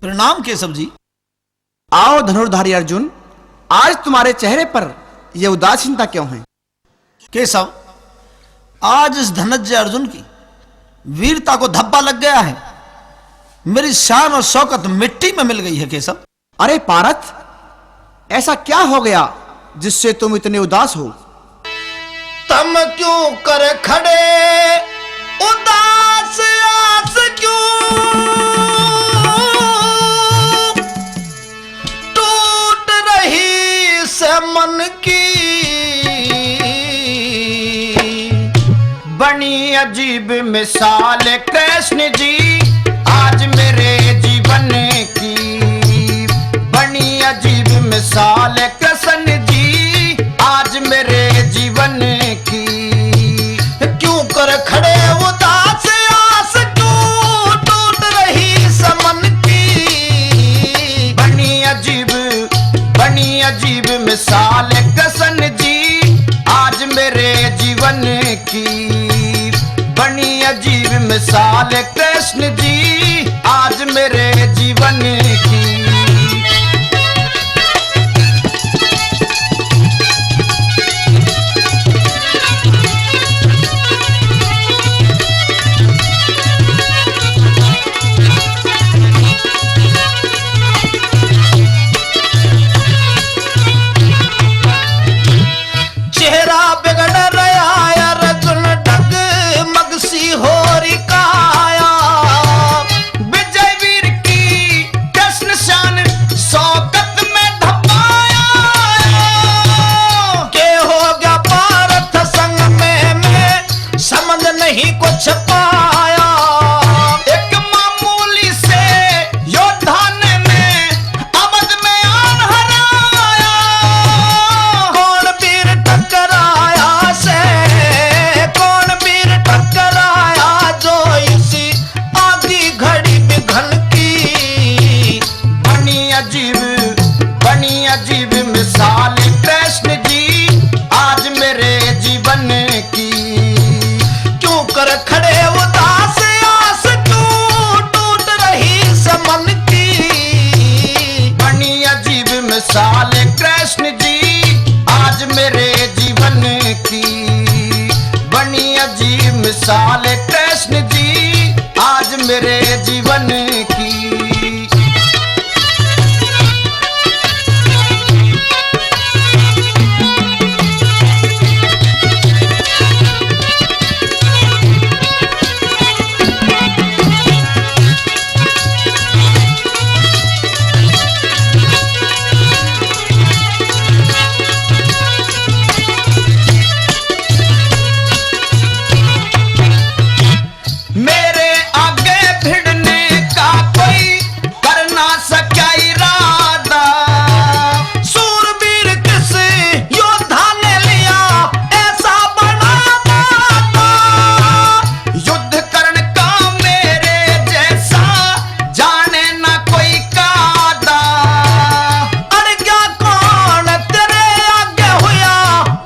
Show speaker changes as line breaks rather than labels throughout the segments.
प्रणाम केशव जी।
आओ धनुर्धारी अर्जुन, आज तुम्हारे चेहरे पर यह उदासीनता क्यों है?
केशव, आज इस धनंजय अर्जुन की वीरता को धब्बा लग गया है। मेरी शान और शौकत मिट्टी में मिल गई है केशव।
अरे पारथ, ऐसा क्या हो गया जिससे तुम इतने उदास हो?
तम क्यों कर खड़े उदास, आस क्यों टूट रही से मन की, बनी अजीब मिसाल कृष्ण जी आज मेरे जीवन की, बनी अजीब मिसाल कृष्ण जी आज मेरे जीवन की। क्यों कर खड़े उदास, आस क्यों टूट रही समन की, बनी अजीब मिसाल कृष्ण जी आज मेरे जीवन की, बनी अजीब मिसाल कृष्ण जी आज मेरे जीवन की। चेहरा बिगड़ रहा है अर्जुन, डग मगसी हो रही काया, विजय वीर की कृष्ण शान शौकत में धपाया, के हो गया पारथ संग में मैं समझ नहीं कुछ पाया, एक मामूली से योद्धा ने मैं अवध में आन हराया, कौन वीर टकराया से, कौन वीर टकराया जो इसी आधी घड़ी बिघन की, बनी अजीब मिसाल कृष्ण जी आज मेरे जीवन की। क्यों कर खड़े उदास, आस क्यों टूट रही समन की, बनी अजीब मिसाल कृष्ण जी आज मेरे जीवन की, बनी अजीब मिसाल कृष्ण जी आज मेरे जीवन की। मेरे आगे भिड़ने का कोई कर ना सका इरादा, सूरवीर किस योद्धा ने लिया ऐसा बना वादा, युद्ध करण का मेरे जैसा जाने ना कोई कादा, अरे क्या कौन तेरे आगे हुआ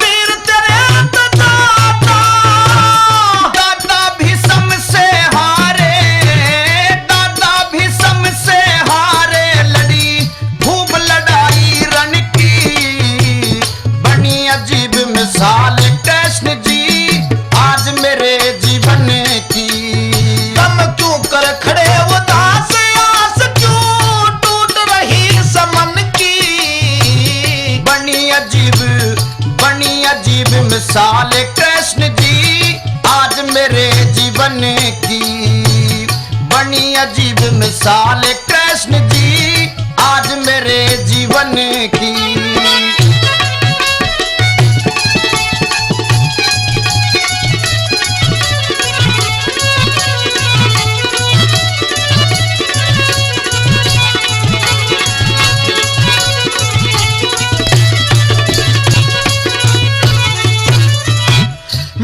वीर तेरे तो दाता, दादा भी समसे हारे, दादा भी समसे हारे, लड़ी खूब लड़ाई रण की, बनी अजीब मिसाल कृष्ण जी आज मेरे जीवन की। तम क्यों कर खड़े उदास, आस क्यों टूट रही समन की, बनी अजीब मिसाल कृष्ण जी आज मेरे जीवन की, बनी अजीब मिसाल कृष्ण जी आज मेरे जीवन की।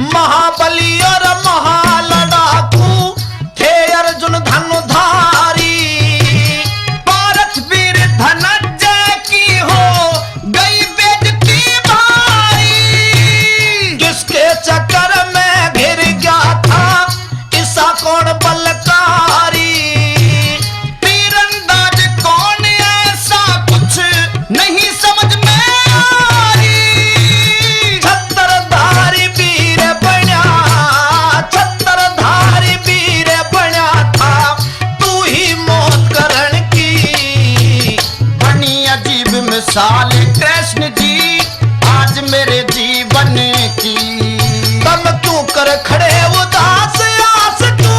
महाबली और महालड़ाकू थे अर्जुन धनुधारी, पारथ वीर धनंजय की हो
मिसाल कृष्ण जी आज मेरे जीवन की।
तन तू कर खड़े उदास आस तू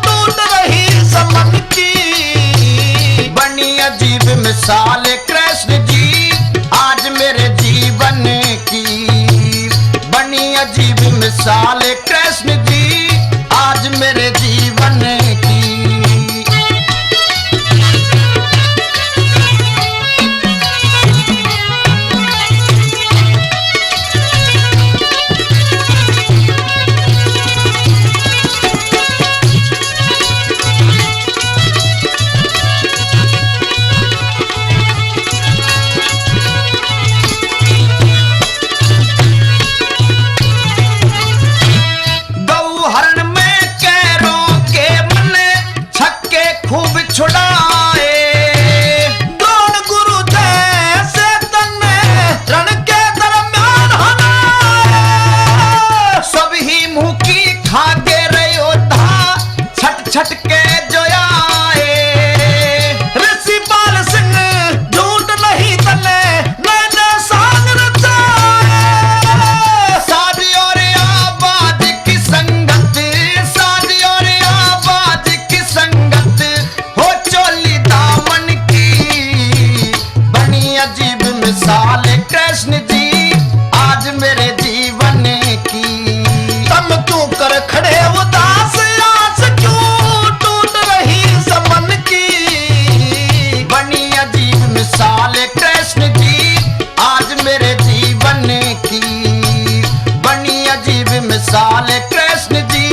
टूट रही समन की।
बनी अजीब मिसाल कृष्ण जी आज मेरे जीवन की। बनी अजीब मिसाल कृष्ण जी आज मेरे जीवन की। छटके जो आए
ऋषि पाल सिंह झूठ नहीं तले मैंने सांग रचाए।
शादी और आबाद की संगत, शादी और आबाद की संगत हो चोली दामन की। बनी अजीब मिसाल कृष्ण जी आज मेरे जीवन की।
तम तू कर खड़े उदास आस क्यों टूट रही समन की।
बनी अजीब मिसाल कृष्ण जी आज मेरे जीवन की। बनी अजीब मिसाल कृष्ण जी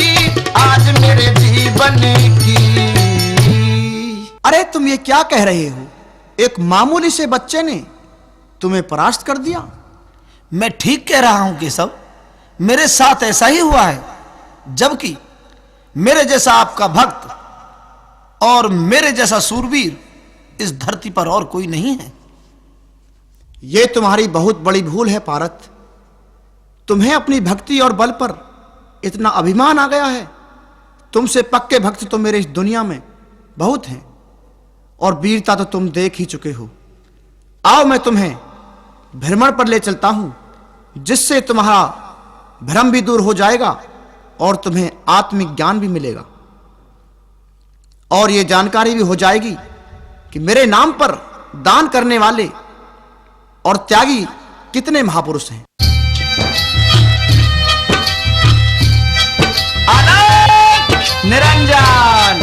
आज मेरे जीवन की। अरे तुम ये क्या कह रहे हो? एक मामूली से बच्चे ने तुम्हें परास्त कर दिया।
मैं ठीक कह रहा हूं केशव, मेरे साथ ऐसा ही हुआ है। जबकि मेरे जैसा आपका भक्त और मेरे जैसा सूरवीर इस धरती पर और कोई नहीं है।
यह तुम्हारी बहुत बड़ी भूल है पारत। तुम्हें अपनी भक्ति और बल पर इतना अभिमान आ गया है। तुमसे पक्के भक्त तो मेरे इस दुनिया में बहुत हैं और वीरता तो तुम देख ही चुके हो। आओ मैं तुम्हें भ्रमण पर ले चलता हूं, जिससे तुम्हारा भ्रम भी दूर हो जाएगा और तुम्हें आत्मिक ज्ञान भी मिलेगा और यह जानकारी भी हो जाएगी कि मेरे नाम पर दान करने वाले और त्यागी कितने महापुरुष हैं।
अनंत निरंजन,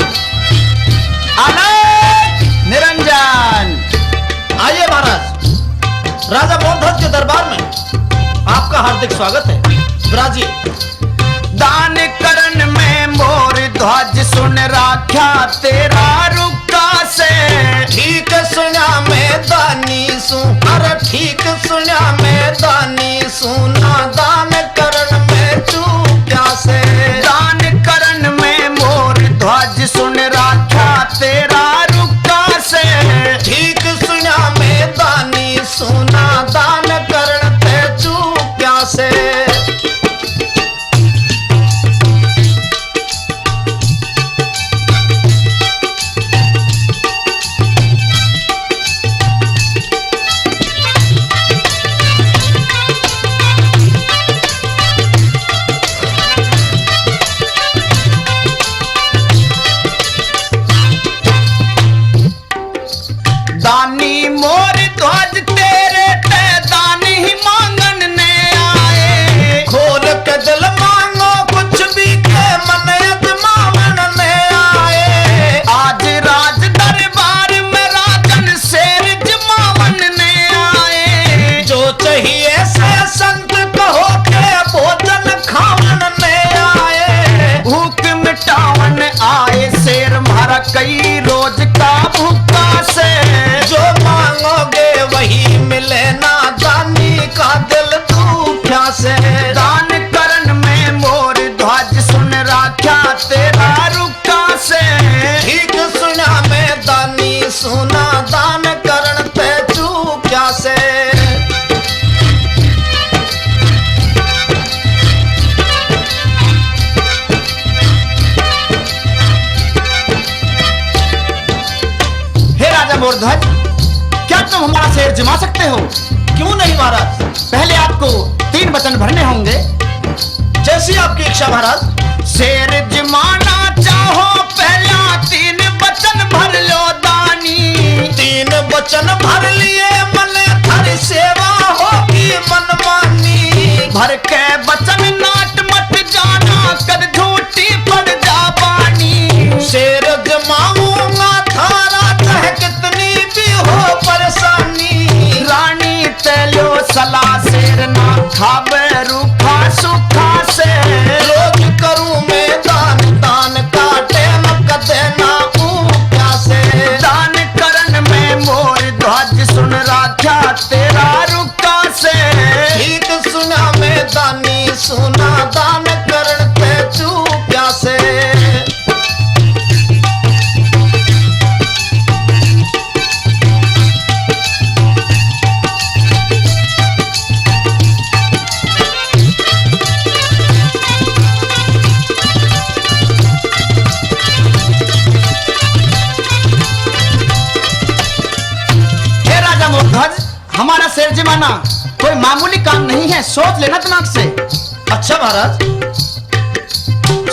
अनंत निरंजन। आइए महाराज, राजा मोहनध्वज के दरबार में आपका हार्दिक स्वागत है। विराजिए।
दान करन में मोर ध्वज सुन राख्या तेरा रुका से।
ठीक सुना मैं दानी सू, अरे ठीक सुना मैं दानी सुना। दान करण में तू क्या से।
दान करन में मोर ध्वज सुन राख्या तेरा रुका से।
ठीक सुना मैं दानी सुना। दान करण पे तू क्या से।
दानी मोर ध्वज तेरे ते दान ही मांगन ने आए।
खोल के दिल मांगो कुछ भी के मन अजमावन में आए।
आज राज दरबार में राजन शेर जमावन ने आए।
जो चाहिए से संत कहो के भोजन खावन में आए।
भूख मिटावन आए शेर मारा कई रोज का भूखा से।
जो मांगोगे वही मिले ना। दानी का दिल दुखिया से।
दान करन में मोर ध्वज सुन राख्या तेरा रुका से।
ठीक सुना मैं दानी सुना। दान करण पे तू क्या से।
हे राजा मोरध्वज, क्या तुम हमारा शेर जमा सकते हो?
क्यों नहीं महाराज,
पहले आपको 3 वचन भरने होंगे।
जैसी आपकी इच्छा महाराज।
शेर जमाना चाहो पहला 3 वचन भर लो दानी।
3 वचन भर लिए मन थारी सेवा होगी मनमानी।
भर के वचन नाट मत जाना कर झूठी पड़ जा बानी।
शेर जमाऊंगा थारा चाहे कितनी भी हो परेशानी।
रानी तेलो सला शेर ना खावे रूखा सुखा से।
रोज करूं मैं दान, दान काटे मक देना क्या से।
दान करन में मोर ध्वज सुन राख्या तेरा रुका से।
ठीक सुना मैं दानी सुना दान करण पे तू प्यासे।
हमारा शेर जमाना कोई मामूली काम नहीं है, सोच लेना दिमाग से।
अच्छा महाराज।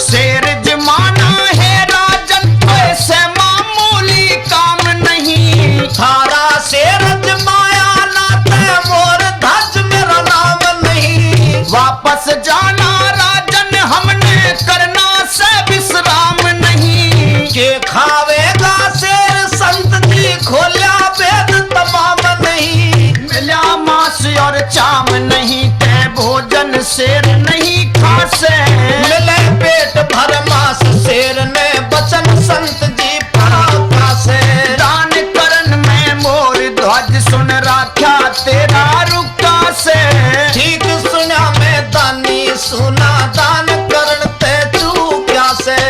शेर जमाना है राजन ऐसे मामूली काम नहीं।
थारा शेर जमाया ना ते मोर ध्वज मेरा नाम नहीं।
वापस जाना राजन हमने करना से विश्राम नहीं।
के खावेगा शेर संत जी खोल्या वेद तमाम नहीं।
मिला मांस और चाम नहीं ते भोजन शेर नहीं खासे।
मिले पेट भर मास शेर ने बचन संत जी पाका से।
दान करन में मोर ध्वज सुन राख्या तेरा रुका से।
ठीक सुना मैं दानी सुना दान करण ते तू क्या से।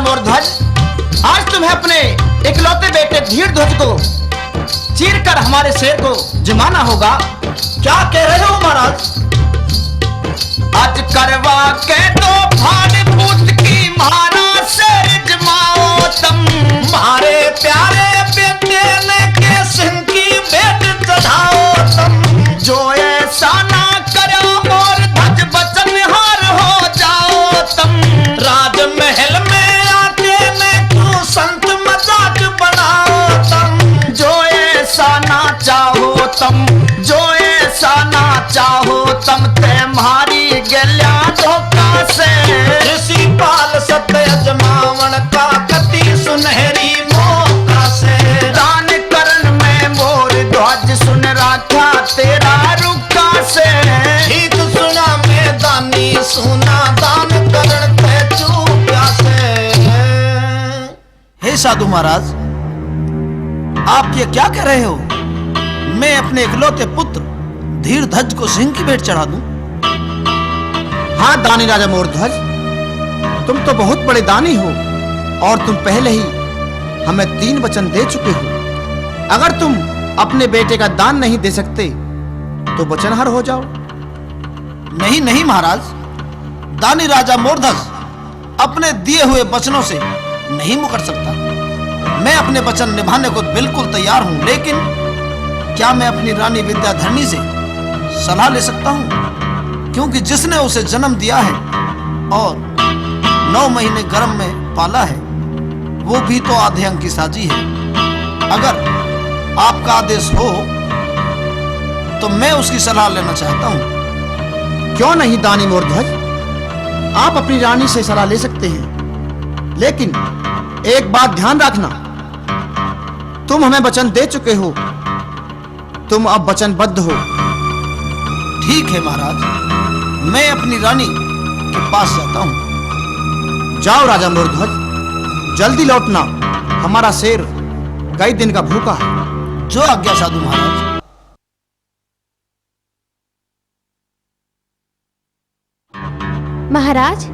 मोरध्वज, आज तुम्हें अपने इकलौते बेटे धीर ध्वज को चीर कर हमारे शेर को जमाना होगा।
क्या कह रहे हो महाराज?
आज करवा के तो भाड़ पूत की मारा शेर जमाओ तुम।
मारे प्यारे बेटे ने के सिंह की भेंट चढ़ाओ तुम।
जो ऐसा ना करो और ध्वज बचन हार हो जाओ तुम।
राजमहल में संत मजाक बनाओ तुम।
जो ऐसा ना चाहो तुम, जो ऐसा ना चाहो तुम तुम्हारी गल्या धोखा से।
ऋषि पाल सत्य अजमावन का कति सुनहरी मौका से।
दान करन में मोर ध्वज सुन राख्या तेरा रुका से।
ठीक सुना मैं दानी सुना दान करण पे तू प्यासे। हे साधु महाराज, आप ये क्या कह रहे हो? मैं अपने इकलौते पुत्र धीर ध्वज को सिंह की भेंट चढ़ा दूं?
हाँ दानी राजा मोरध्वज, तुम तो बहुत बड़े दानी हो और तुम पहले ही हमें 3 वचन दे चुके हो। अगर तुम अपने बेटे का दान नहीं दे सकते तो वचनहार हो जाओ।
नहीं नहीं महाराज, दानी राजा मोरध्वज अपने दिए हुए वचनों से नहीं मुकर सकता। मैं अपने वचन निभाने को बिल्कुल तैयार हूं, लेकिन क्या मैं अपनी रानी विद्याधरणी से सलाह ले सकता हूं? क्योंकि जिसने उसे जन्म दिया है और 9 महीने गर्भ में पाला है, वो भी तो आधे अंक की साजी है। अगर आपका आदेश हो तो मैं उसकी सलाह लेना चाहता हूं।
क्यों नहीं दानी मोरध्वज, आप अपनी रानी से सलाह ले सकते हैं, लेकिन एक बात ध्यान रखना, तुम हमें वचन दे चुके हो, तुम अब वचनबद्ध हो।
ठीक है महाराज, मैं अपनी रानी के पास जाता हूं।
जाओ राजा मोरध्वज, जल्दी लौटना, हमारा शेर कई दिन का भूखा है।
जो आज्ञा साधु महाराज।
महाराज,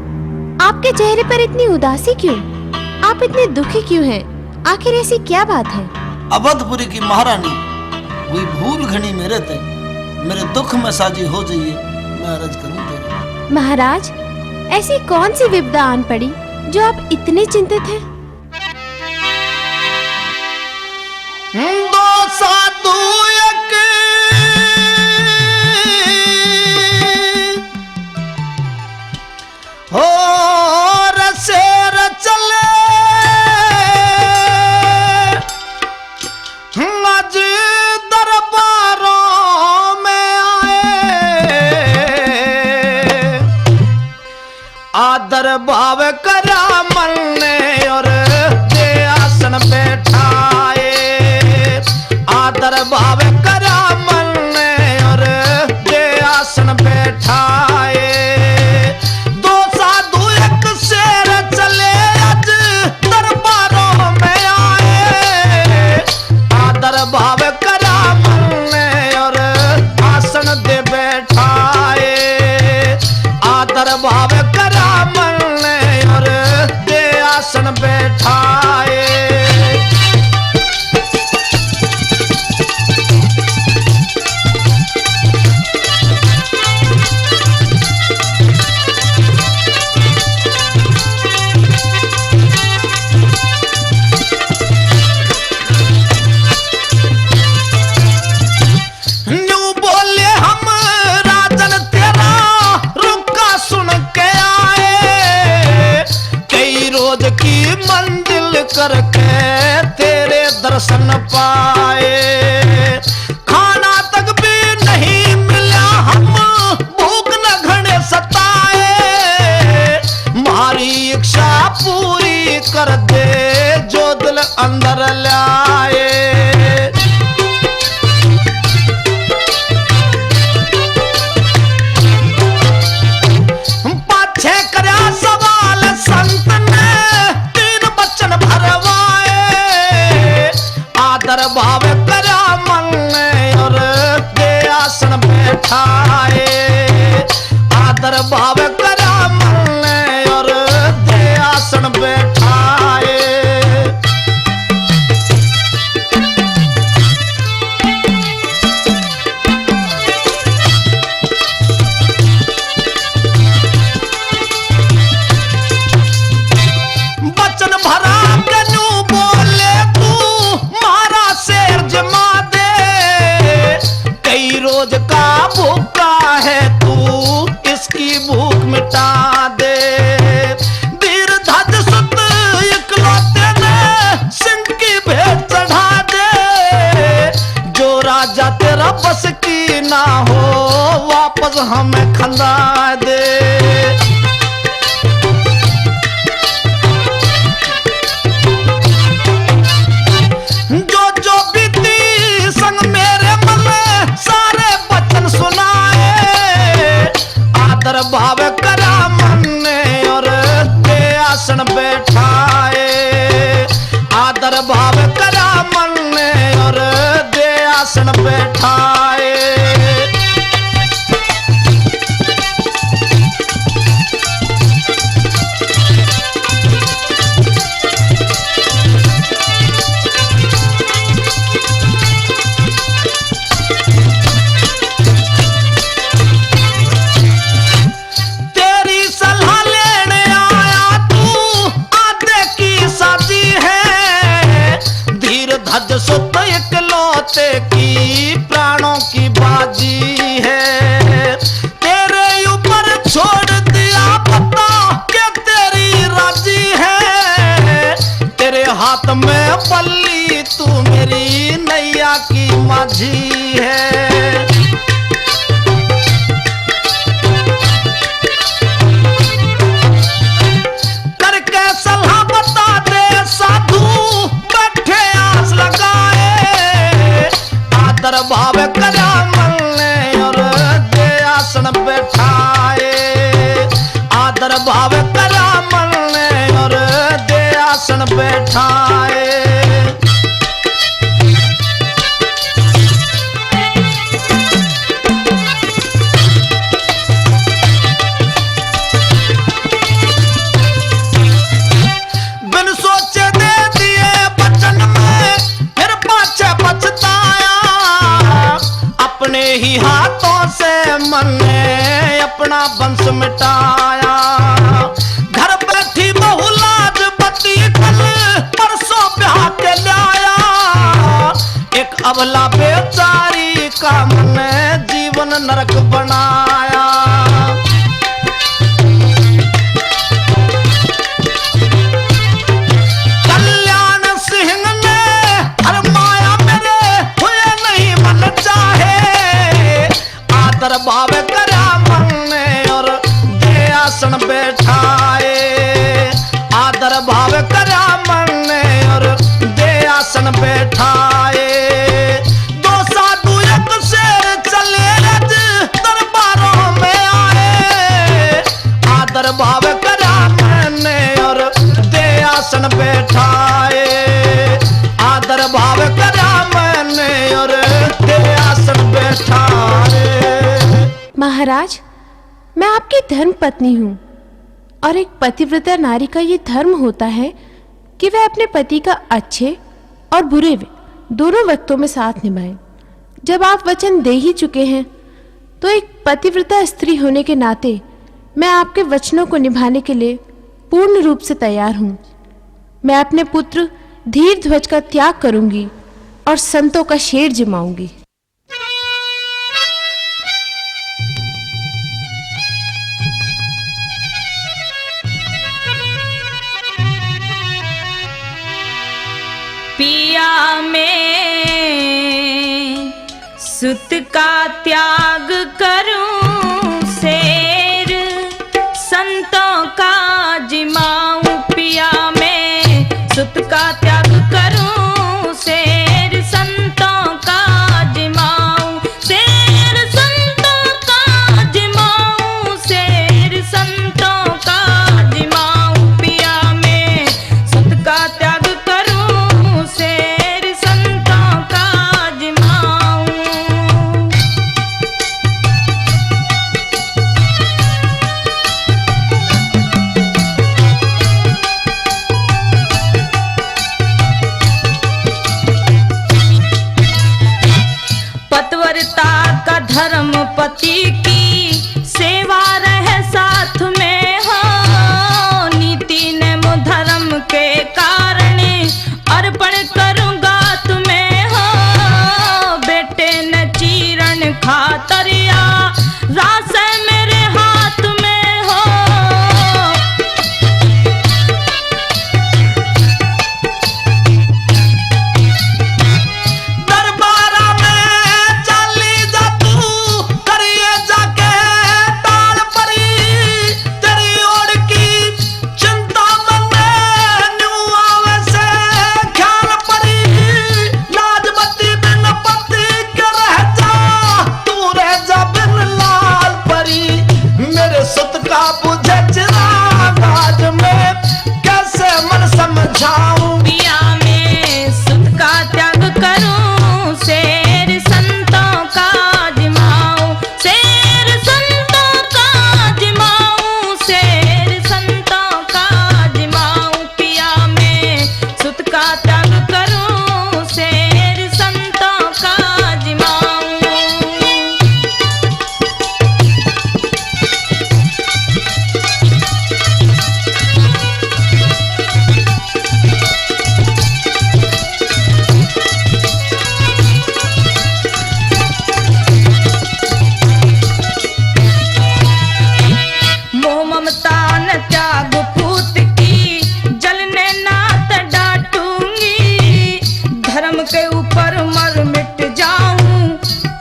आपके चेहरे पर इतनी उदासी क्यों? आप इतने दुखी क्यों हैं? आखिर ऐसी क्या बात है?
अवधपुरी की महारानी हुई भूल घनी मेरे तक मेरे दुख में साजी हो जाइए, मैं अर्ज करूं तेरे।
महाराज, ऐसी कौन सी विपदा आन पड़ी जो आप इतने चिंतित हैं?
दो साधु एक हो रसेर चले आज दरबारों में आए, आदर भाव करा मन ने और दे आसन बैठाए, आदर भाव करा मन ने और दे आसन बैठाए। दो साधु एक शेर चले आज दरबारों में आए, आदर भाव करा मन ने और आसन दे बैठाए, आदर भाव करा मन ने और दे आसन बैठाए। करके तेरे दर्शन पाए, खाना तक भी नहीं मिला हम भूख न घने सताए, मारी इच्छा पूरी कर दे जो दिल अंदर लाए। पाछे करया सवाल संत ने तीन बचन भरवाए, आदर भाव करा मन ने और दे आसन बैठाए, आदर भाव करा मन ने और दे आसन बैठाए। बचन भरा कनु बोले तू मारा शेर जमा दे, कई रोज का भूखा है तू इसकी भूख मिटा दे। धीर धज सुत इकलौते ने सिंह की भेंट चढ़ा दे, जो राजा तेरा बस की ना हो वापस हमें खंदा दे। जो जो बीती संग मेरे मन में सारे बचन सुनाए, आदर भाव करा मन ने और दे आसन बैठाए, आदर भाव करा मन ने और दे आसन बैठाए। तेरी सलाह लेने आया तू आधे की साथी है, धीर धज सुत इकलौते की प्राणों की बाजी है। तेरे ऊपर छोड़ दिया पता कि तेरी राजी है, तेरे हाथ में पल्ली तू मेरी नैया की माझी है। करके सलाह बता दे साधु बैठे आस लगाए, आदर भाव करा मन ने और दे आसन बैठाए, आदर भाव करा मन ने और दे आसन बैठाए। बिन सोचे दे दिए बचन में फिर पाछे पछताया, अपने
अपने ही हाथों से मैंने अपना वंश मिटाया। घर बैठी बहु लाजपति कल परसों ब्याह के लाया। एक अबला बेचारी का मैंने जीवन नरक बनाया। कल्याण सिंह ने फरमाया मेरे हुए नहीं मन चाहे। आदर भाव करा मन ने और दे आसन बैठाए। आदर भाव करा मन ने और दे आसन बैठाए। दो साधु एक शेर चले रज दरबारों में आए। आदर भाव करा मैंने और दे आसन बैठाए। आदर भाव करा मैंने और दे आसन बैठाए।
महाराज, मैं आपकी धर्म पत्नी हूँ और एक पतिव्रता नारी का ये धर्म होता है कि वह अपने पति का अच्छे और बुरे दोनों वक्तों में साथ निभाए। जब आप वचन दे ही चुके हैं तो एक पतिव्रता स्त्री होने के नाते मैं आपके वचनों को निभाने के लिए पूर्ण रूप से तैयार हूँ। मैं अपने पुत्र धीर ध्वज का त्याग करूंगी और संतों का शेर जिमाऊंगी।
पिया में सुत का त्याग करूं, शेर संतों का जिमाऊं। पिया में सुत का त्याग करूं, शेर संतों का जिमाऊं। शेर संतों का जिमाऊं, शेर संतों का जिमाऊं। पिया में सुत का त्याग करूं, शेर संतों का जिमाऊं। पतिव्रता का धर्म पति की सेवा रहे साथ में हो। नीति नेम धर्म के कारण अर्पण करूंगा तुम्हें हो। बेटे न चीरण खातरिया रास मेरे हाथ में हो।
दरबारा में चाली जा तू करिए जाके ताल परी। तेरी ओर की चिंता मन में न्यू आवे से ख्याल परी। लाजपति बिन पति के रह जा, तू रह जा बिन लाल परी। मेरे सुत का बुझे चिराग आज में कैसे मन समझाऊं।
पिया में सुत का त्याग करूं, शेर संतों का जिमाऊं। शेर संतों का जिमाऊं, शेर संतों का जिमाऊं। पिया में सुत का त्याग करूं, शेर संतों का जिमाऊं। मोह ममता न त्याग पूत की, जलने नात डांटूंगी। धर्म के ऊपर मर मिट जाऊं,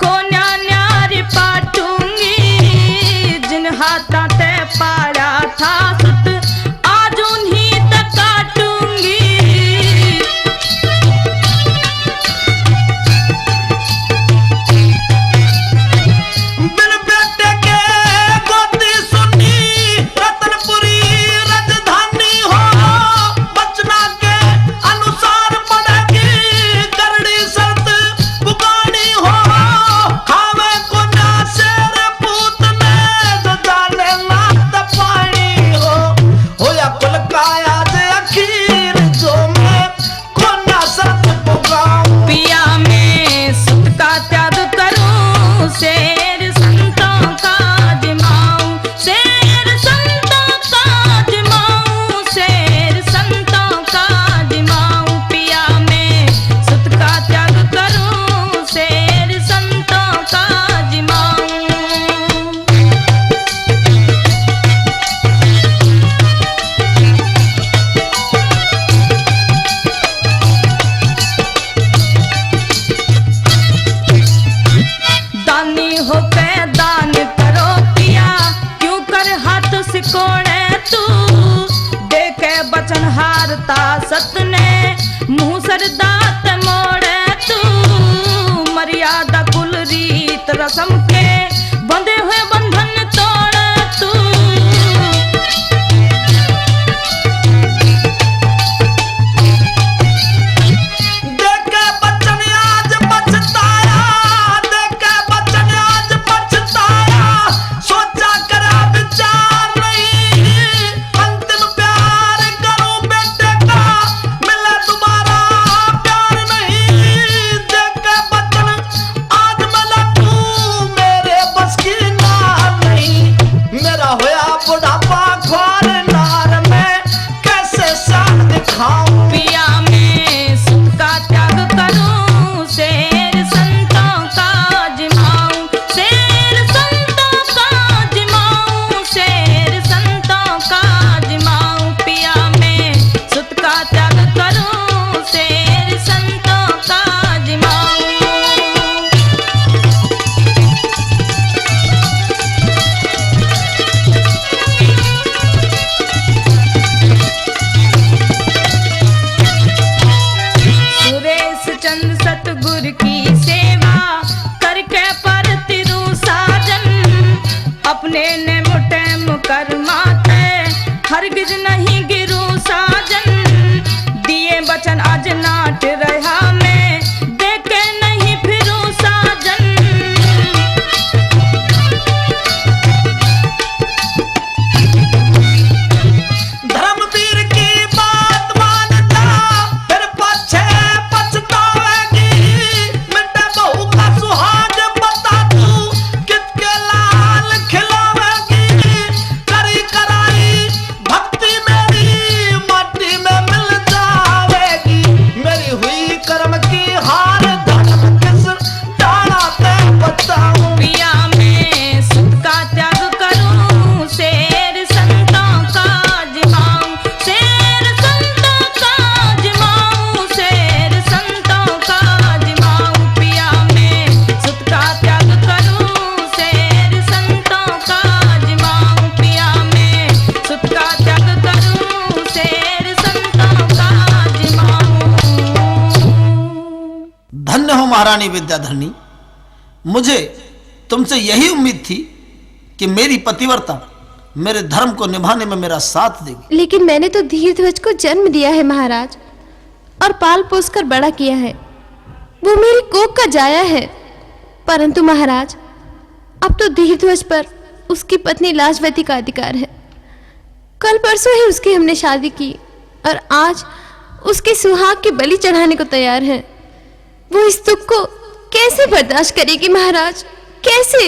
को न्यारी पाटूंगी। जिन हाथा ते पाया था सुत, आज उन्हीं तक काटूंगी।
बिन बेटे के गोदी सुनी रतनपुरी राजधानी हो। बचना के अनुसार पड़ेगी करड़ी शर्त
माता सतने मुंह सर दात मोड़े तू मर्यादा कुल रीत रसम के बंधे हुए बंधन तोड़ तू पिया में सुख का त्याग करूं शेर संतों का जिमाऊं शेर संतों का जिमाऊं शेर संतों का जिमाऊं पिया में सुख का त्याग करूं शेर संतों का जिमाऊं चंद सतगुर की सेवा करके पर तिरु साजन अपने ने मुटे मुकर माते हरगिज नहीं गिरू साजन दिए बचन आज नाट रहा मैं देखे नहीं फिरू साजन
धर्मवीर की बात मान जा फिर पछे सुहाग बता तू कितके लाल खिलावेगी करी कराई भक्ति मेरी माटी में मिल जावेगी मेरी हुई कर्म की हार धर्म किस डाला ते बताऊं
पिया में सुख का त्याग करूं शेर संतों का जिमाऊं शेर संतों का जिमाऊं शेर संतों का जिमाऊं पिया में सुख का त्याग करूं शेर संतों का जिमाऊं पिया में सुख का त्याग करूं शेर संतों का जिमाऊं
धन्य हो महारानी विद्याधरणी। मुझे तुमसे यही उम्मीद थी कि मेरी पतिव्रता मेरे धर्म को निभाने में मेरा साथ देगी।
लेकिन मैंने तो धीरध्वज को जन्म दिया है महाराज और पाल पोस कर बड़ा किया है। वो मेरी कोख का जाया है। परंतु महाराज अब तो धीरध्वज पर उसकी पत्नी लाजवती का अधिकार है। कल परसों ही उसकी हमने शादी की और आज उसके सुहाग की बलि चढ़ाने को तैयार है। वो इस दुख को कैसे बर्दाश्त करेगी महाराज, कैसे?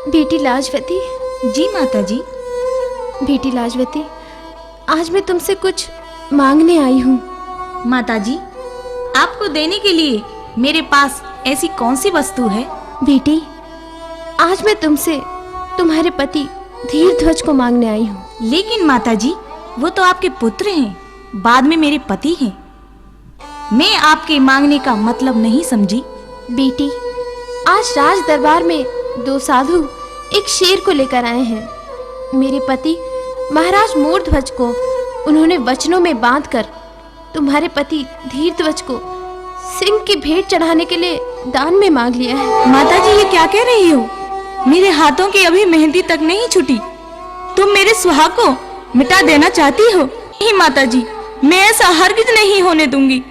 बेटी लाजवती।
जी माता जी।
बेटी लाजवती, आज मैं तुमसे कुछ मांगने आई हूँ।
माता जी, आपको देने के लिए मेरे पास ऐसी कौन सी वस्तु है?
बेटी, आज मैं तुमसे तुम्हारे पति धीरध्वज को मांगने आई हूँ।
लेकिन माता जी, वो तो आपके पुत्र हैं, बाद में मेरे पति हैं। मैं आपके मांगने का मतलब नहीं समझी।
बेटी, आज राज दरबार में दो साधु एक शेर को लेकर आए हैं। मेरे पति महाराज मोरध्वज को उन्होंने वचनों में बांधकर तुम्हारे पति धीरध्वज को सिंह की भेंट चढ़ाने के लिए दान में मांग लिया है।
माता जी, ये क्या कह रही हो? मेरे हाथों की अभी मेहंदी तक नहीं छूटी, तुम मेरे सुहाग को मिटा देना चाहती हो? नहीं माता जी, मैं ऐसा हरगिज नहीं होने दूंगी।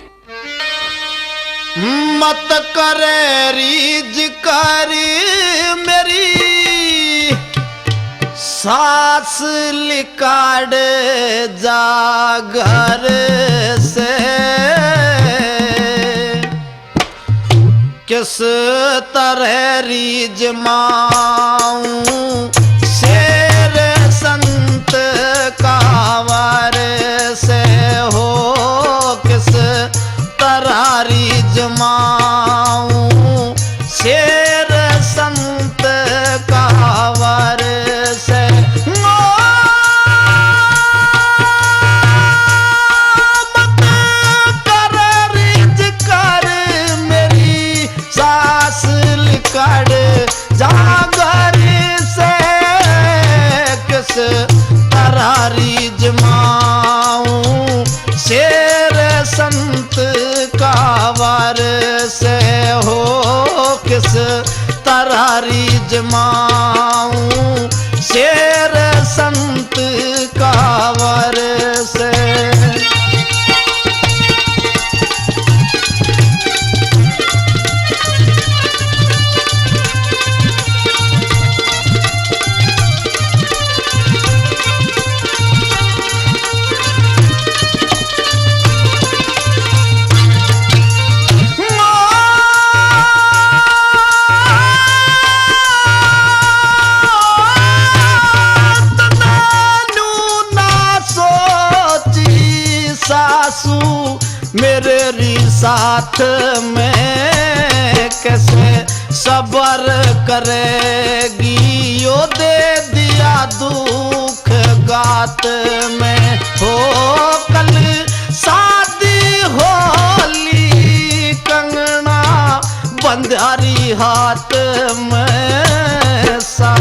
मत करे रीज करी मेरी सास लिकाड़ जा घर से किस तरह रीज माऊं शेर संत कावर से हो किस तरह रीज माऊं शेर संत कावर से मत कड़ जागर से किस तरारी जमाऊं शेर संत का वार से हो किस तरारी जमाऊं शेर संत का वार से। मेरे री साथ में कैसे सबर करेगी यो दे दिया दुख गात में हो कल शादी होली कंगना बंधारी हाथ में सा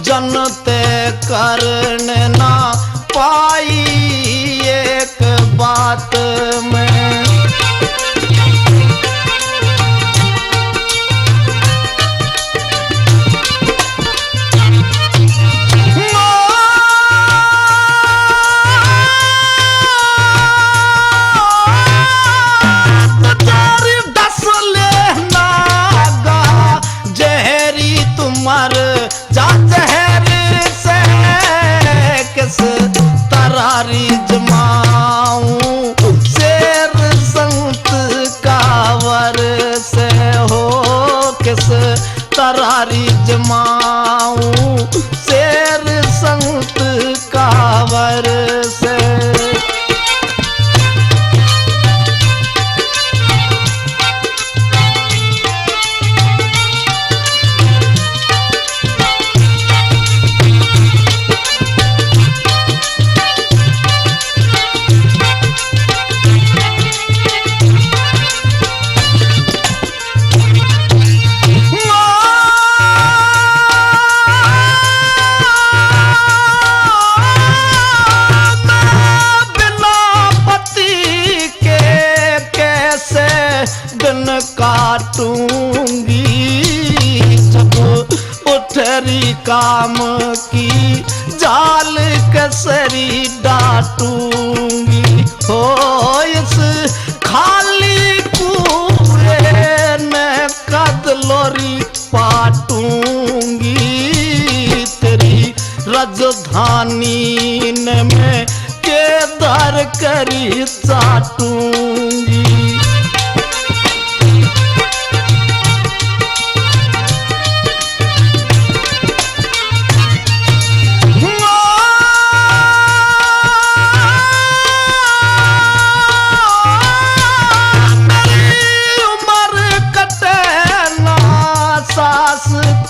जनते करने ना पाई एक बात में। मर जा जहर से किस तरारी जमाऊं शेर संत का वर से हो किस तरारी जमाऊं शेर संत का वर से। दिन काटूंगी जब उठरी काम की जाल कसरी डांटूंगी हो इस खाली कुएं में कदलोरी पाटूंगी तेरी राजधानी में केदार करी चाटूंगी।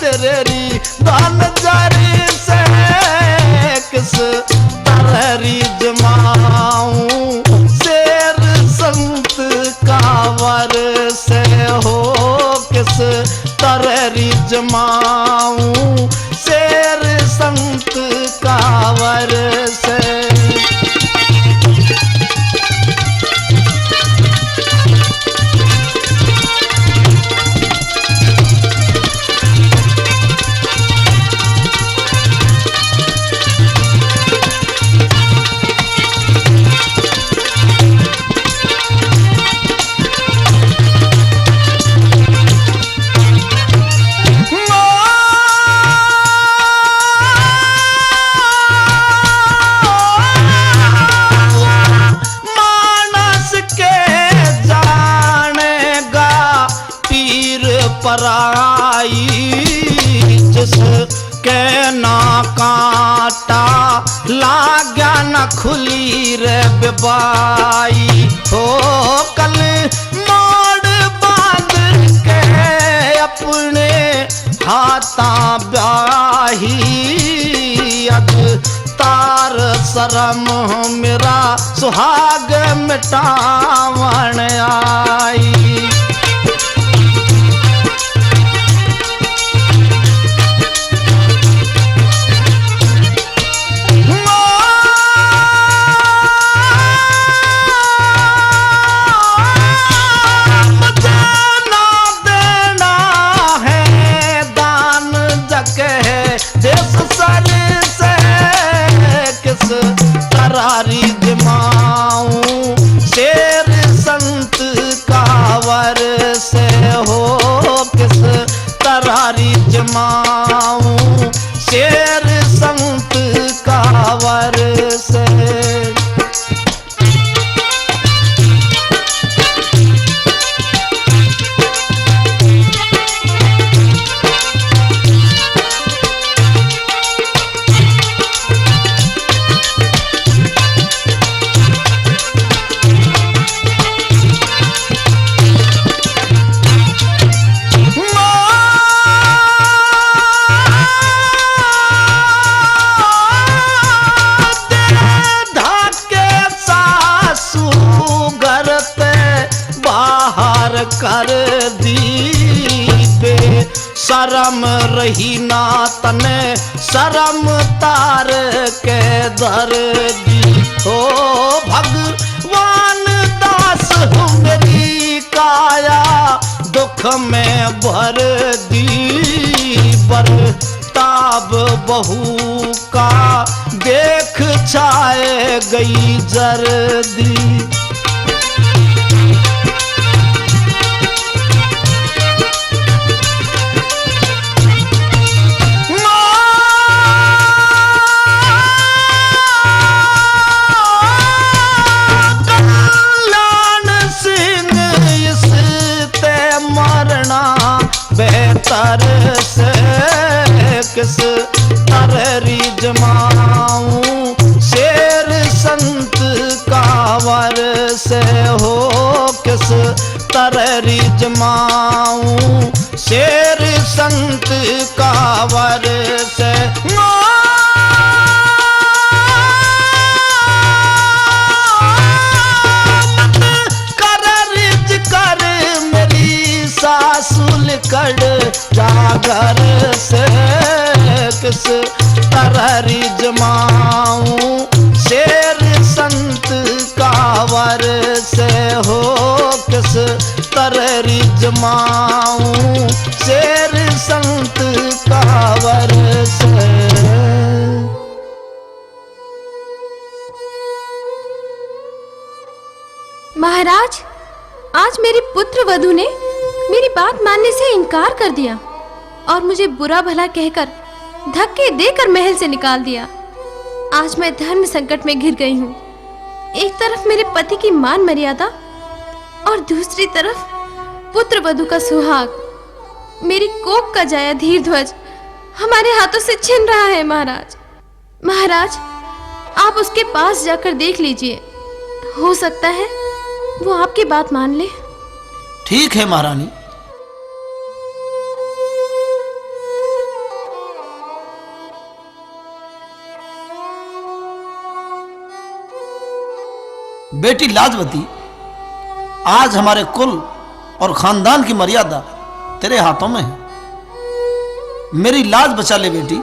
तेरी दान जारी से किस तरहरी जमाऊं शेर संत का वर से हो किस तरहरी जमाऊं शेर संत का वर से। पराई जिस के ना काटा लाग्या न खुली रे बेबाई हो कल मोड़ बांध के अपने हाथा ब्याही अद तार शरम मेरा सुहाग मिटावन आई। जमाऊं शेर संत का वर से। कर दी बे शरम रही ना तने शरम तार के दर दी हो भगवान दास हूँ मेरी काया दुख में भर दी बर ताब बहू का देख छाए गई जर्दी। बेहतर से किस तरह जमाऊं शेर संत का वर से हो किस तरह जमाऊं शेर संत का वर से। कर जागर से किस तरह जमाऊं शेर संत का वर से हो किस तरह जमाऊं शेर संत का वर से।
महाराज, आज मेरी पुत्र वधू ने मेरी बात मानने से इनकार कर दिया और मुझे बुरा भला कहकर धक्के देकर महल से निकाल दिया। आज मैं धर्म संकट में घिर गई हूँ। एक तरफ मेरे पति की मान मर्यादा और दूसरी तरफ पुत्र वधू का सुहाग, मेरी कोख का जाया धीर ध्वज हमारे हाथों से छिन रहा है। महाराज, आप उसके पास जाकर देख लीजिए, हो सकता है वो आपकी बात मान ले।
ठीक है महारानी। बेटी लाजवती, आज हमारे कुल और खानदान की मर्यादा तेरे हाथों में है। मेरी लाज बचा ले बेटी,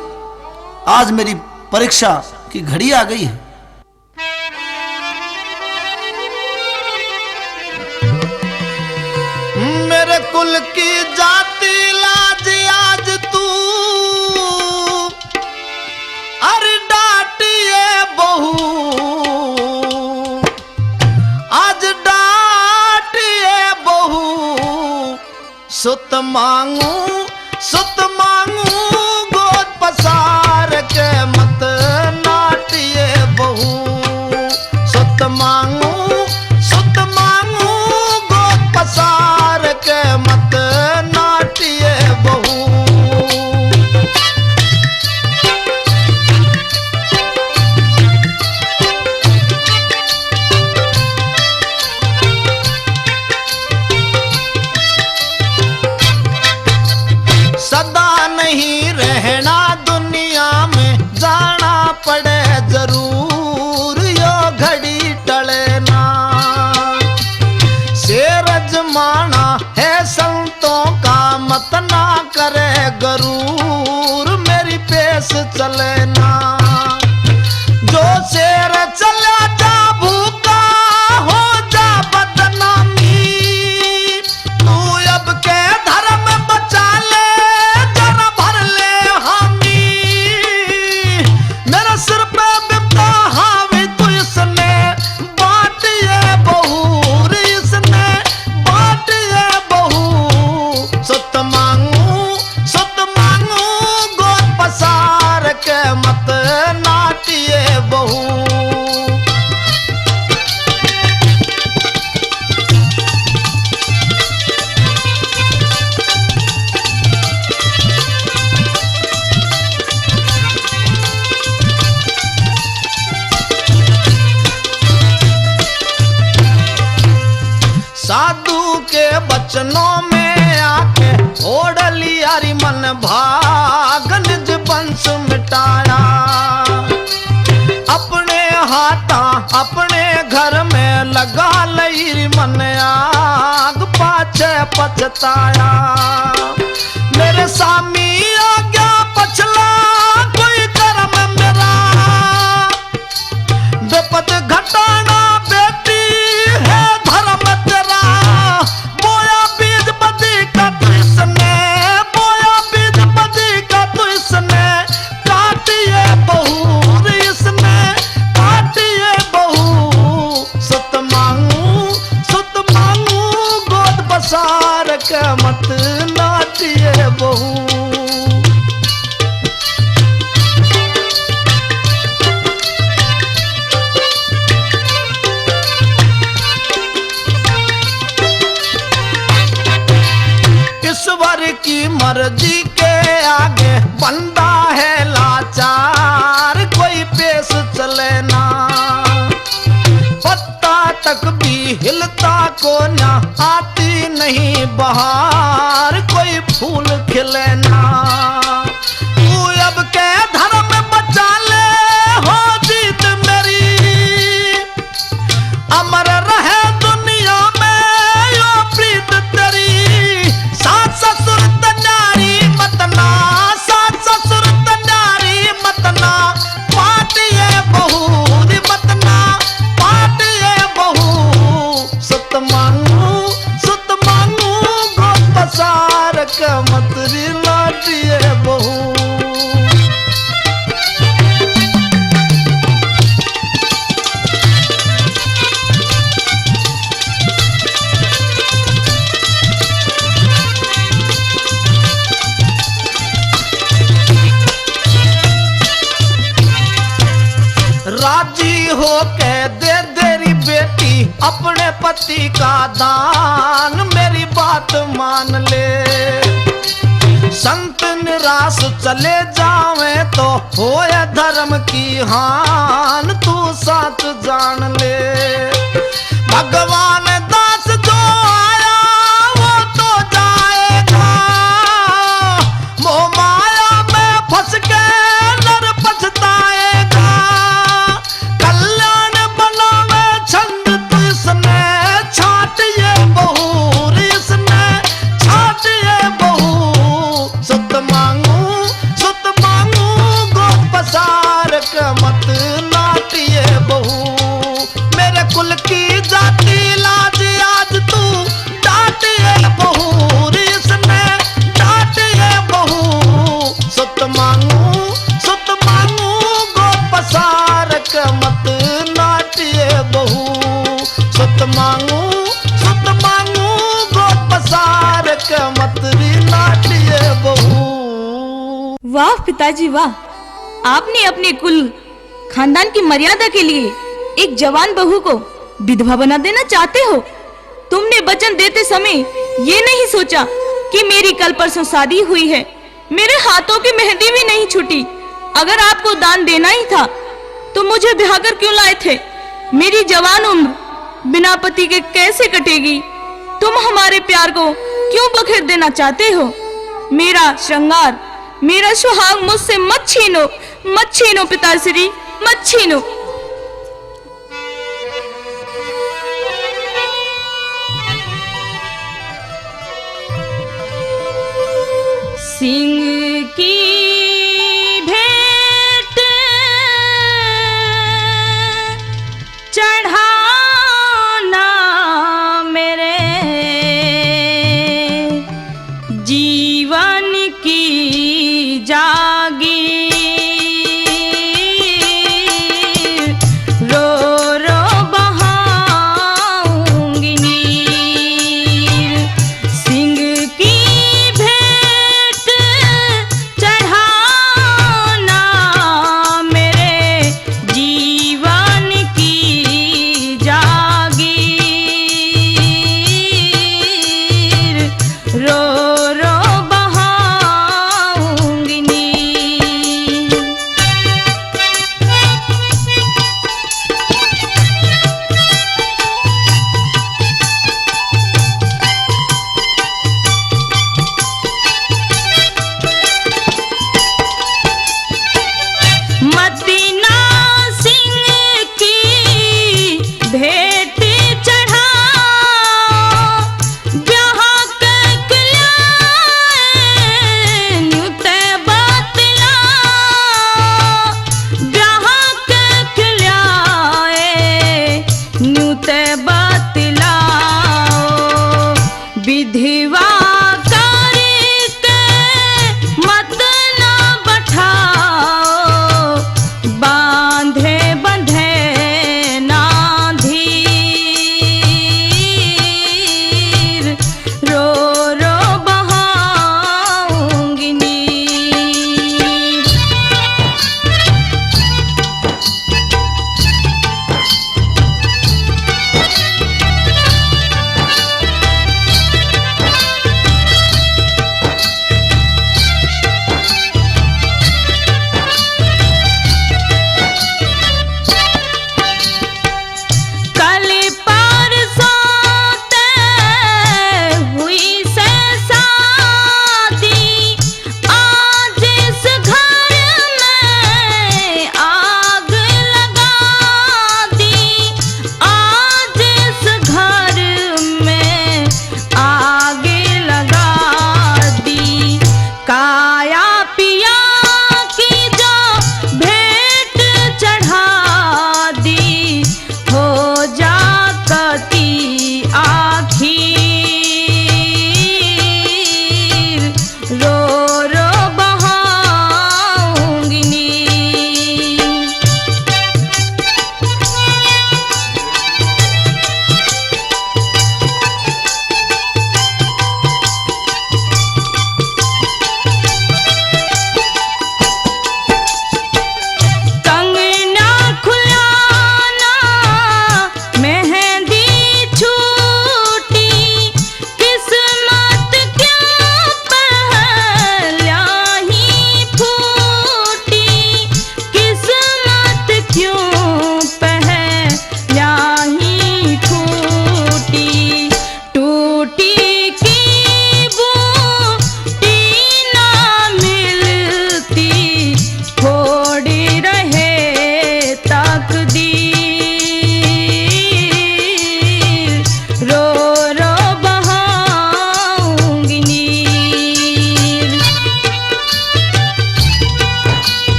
आज मेरी परीक्षा की घड़ी आ गई है। मेरे कुल की जाति लाज आज तू अरे डांटिए बहू, आज डांटिए बहू, सुत मांगू गोद पसार के मत नाटिए बहू, सुत मांगू गोद पसार के मत नाटिए बहू। सदा नहीं रहना दुनिया में, जाना पड़े जरूर, यो घड़ी टले ना। शेर जमाना है संतों का, मत ना करे गरूर, मेरी पेश चले ना। जो शेर चला जा भूखा हो जा बदनामी, तू अब के धर्म बचा ले, जरा भर ले हामी। मेरे सिर पे बिपता हावी तू इसने बांटिए बहू, इसने बांटिए बहू। सुत मांगू नारी मन भाग निज वंश मिटाया। अपने हाथा अपने घर में लगा लई मन आग पाछे पछताया। मेरे स्वामी आज्ञा पछला कोई कर्म मेरा, विपद घटाना बेटी है धर्म तेरा। बोया बीज बदी का तू इसने, बोया बीज बदी का तू इसने, काटिए बहू इसने, काटिए बहू। सुत मांगू गोद बसार के मत नाटिए बहू। ईश्वर की मर्जी के आगे बंदा है लाचार, कोई पेश चले ना। पत्ता तक भी हिलता को ना, आती नहीं बहार, कोई फूल खिले ना। तू अब के धर्म बचा ले हो जीत मेरी, अमर रहे दुनिया में यो प्रीत तेरी। सास ससुर तन्यारी मतना, सास ससुर तन्यारी मतना, पाटिए बहू री मतना, पाटिए बहू। सुत मांगू गोद पसार के मत री लाटिए बहू। राजी हो के दे तेरी बेटी अपने पति का दान, मेरी बात मान ले। संत निराश चले जावे तो होए धर्म की हान, तू सच जान ले। भगवान दास जो आया वो तो जाएगा, मोह माया में फंस के नर पछताएगा। कल्याण बनावे छंद तू इसने, छाटिए बहू इसने, छाटिए बहू। सुत मांगू गोद पसार के मत नाटिए बहू। मेरे कुल की जाति लाज आज तू डाटिए बहू इसने, डाटिए बहू। सुत मांगू गोद पसार के मत नाटिए बहू। सुत मांगू गोद पसार के मत नाटिए बहू।
वाह पिताजी वाह, आपने अपने कुल खानदान की मर्यादा के लिए एक जवान बहू को विधवा बना देना चाहते हो। तुमने वचन देते समय ये नहीं सोचा कि मेरी कल परसों शादी हुई है, मेरे हाथों की मेहंदी भी नहीं छूटी। अगर आपको दान देना ही था तो मुझे ब्याह कर क्यों लाए थे? मेरी जवान उम्र बिना पति के कैसे कटेगी? तुम हमारे प्यार को क्यों बखेर देना चाहते हो? मेरा श्रृंगार, मेरा सुहाग मुझसे मत छीनो पिताश्री, मत छीनो।
सिंह की भेंट चढ़ाना मेरे जीवन की जागी। रो रो बहाऊंगी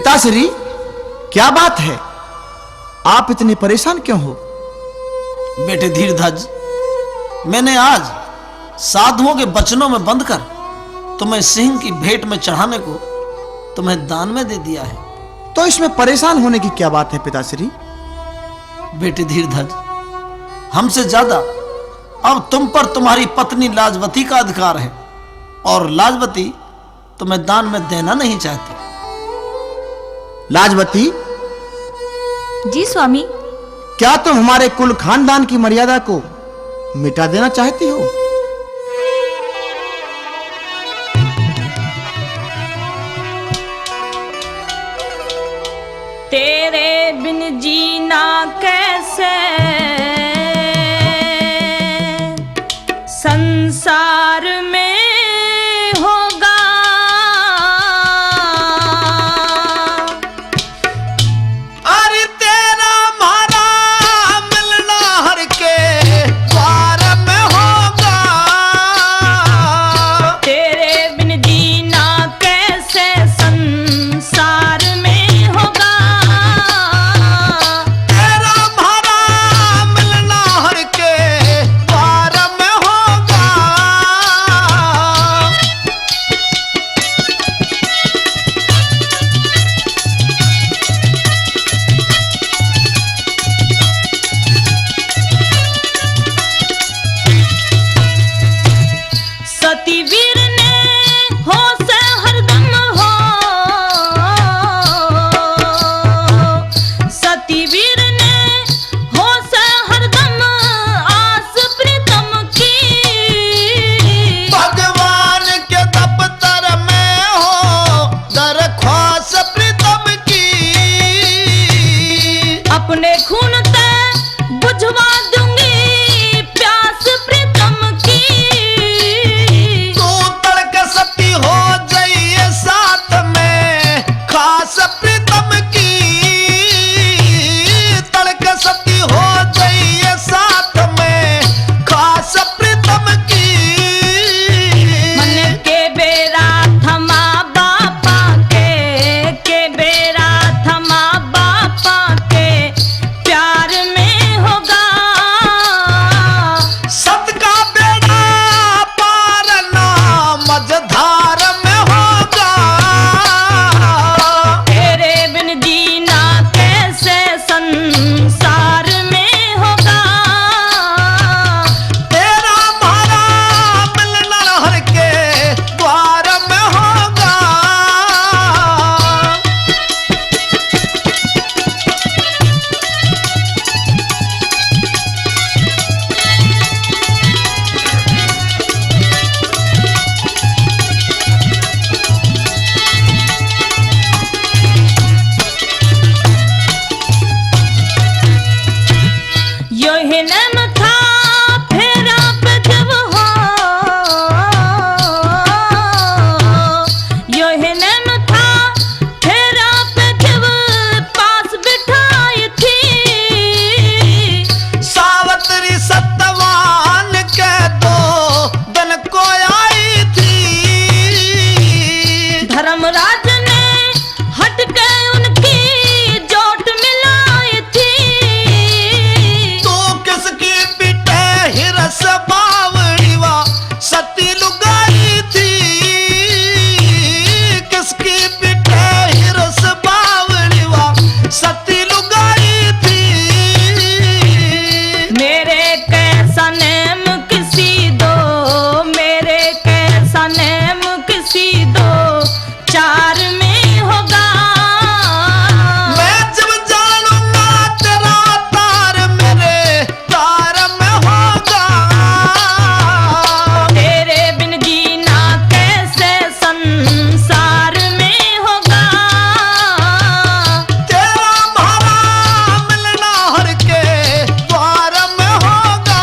पिताश्री, क्या बात है? आप इतने परेशान क्यों हो?
बेटे धीरधज, मैंने आज साधुओं के वचनों में बंद कर तुम्हें सिंह की भेंट में चढ़ाने को तुम्हें दान में दे दिया है।
तो इसमें परेशान होने की क्या बात है पिताश्री?
बेटे धीरधज, हमसे ज्यादा अब तुम पर तुम्हारी पत्नी लाजवती का अधिकार है, और लाजवती तुम्हें दान में देना नहीं चाहती।
लाजवती,
जी स्वामी।
क्या तुम हमारे कुल खानदान की मर्यादा को मिटा देना चाहती हो?
तेरे बिन जीना कैसे, संसार में होगा।
अरे तेरा मारा मिलना हर के द्वार में होगा।
तेरे बिन जीना कैसे संसार में होगा।
तेरा मारा मिलना हर के द्वार में होगा।
सती वीर ने होश हरदम हो, सती वीर ने होश हरदम आस प्रीतम की।
भगवान के दफ्तर में हो दरख्वास्त प्रीतम की।
अपने खून ते बुझवा दूंगी प्यास प्रीतम की।
तू तड़क सती हो जाइए साथ में खास प्रीतम की। तड़क सती हो जाइए साथ में खास प्रीतम की।
मन के बेरा थमा बापा के बेरा थमा बापा के प्यार में होगा।
सत का बेड़ा पार ना मझधार में होगा।
तेरे बिन जीना कैसे संसार में होगा।
तेरा मारा मिलना हर के द्वार में होगा।
यही नैन था फेरा पे जब हो, यही नैन था फेरा पे जब पास बिठाई थी।
सावत्री सत्यवान के दो दिन को आई थी।
धर्मराज ने हट के उनकी जोट मिलाई थी।
तू किसकी पिटे हिरस बावड़ी वा सती लुगाई थी। किसकी पिटे हिरस बावड़ी वा सती लुगाई थी।
मेरे कैसा नेम किसी दो, मेरे कैसा नेम किसी दो चार में होगा।
मैं जब जानूंगा तेरा तार मेरे तार में होगा।
तेरे बिन जीना कैसे संसार में होगा।
तेरा मारा मिलना हर के द्वार में होगा।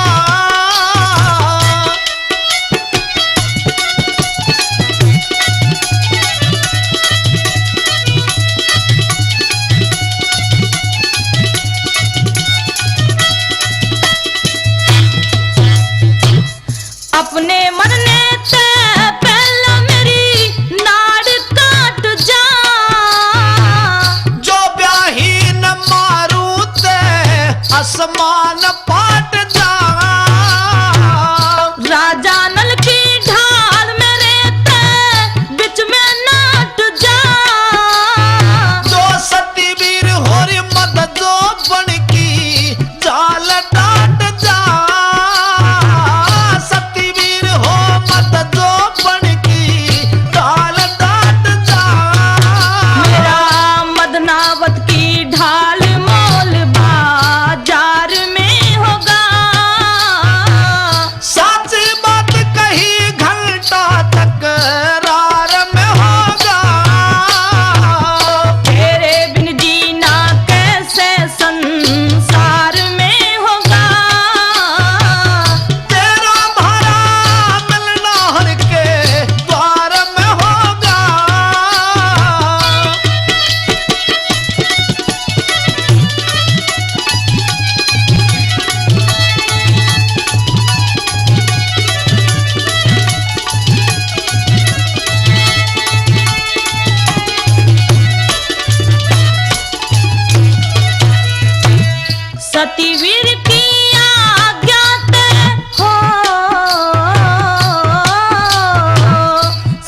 अपने मरने से पहला मेरी नाड़ काट जा।
आसमान फाट जा।
राजा नल की ढाल में रेते बिच में नाट जा।
जो सतीवीर होरी मत जो बन की जाल डाट जा। सतीवीर हो मत जो बन की जाल डाट जा।
मेरा मदनावत की ढाल मोल बाजार में होगा।
सच बात कही घंटा तकरार में होगा।
तेरे बिन जीना कैसे संसार में होगा।
तेरा भरा मिलना हर के द्वार में होगा।
सतीवीर की आज्ञा ते हो।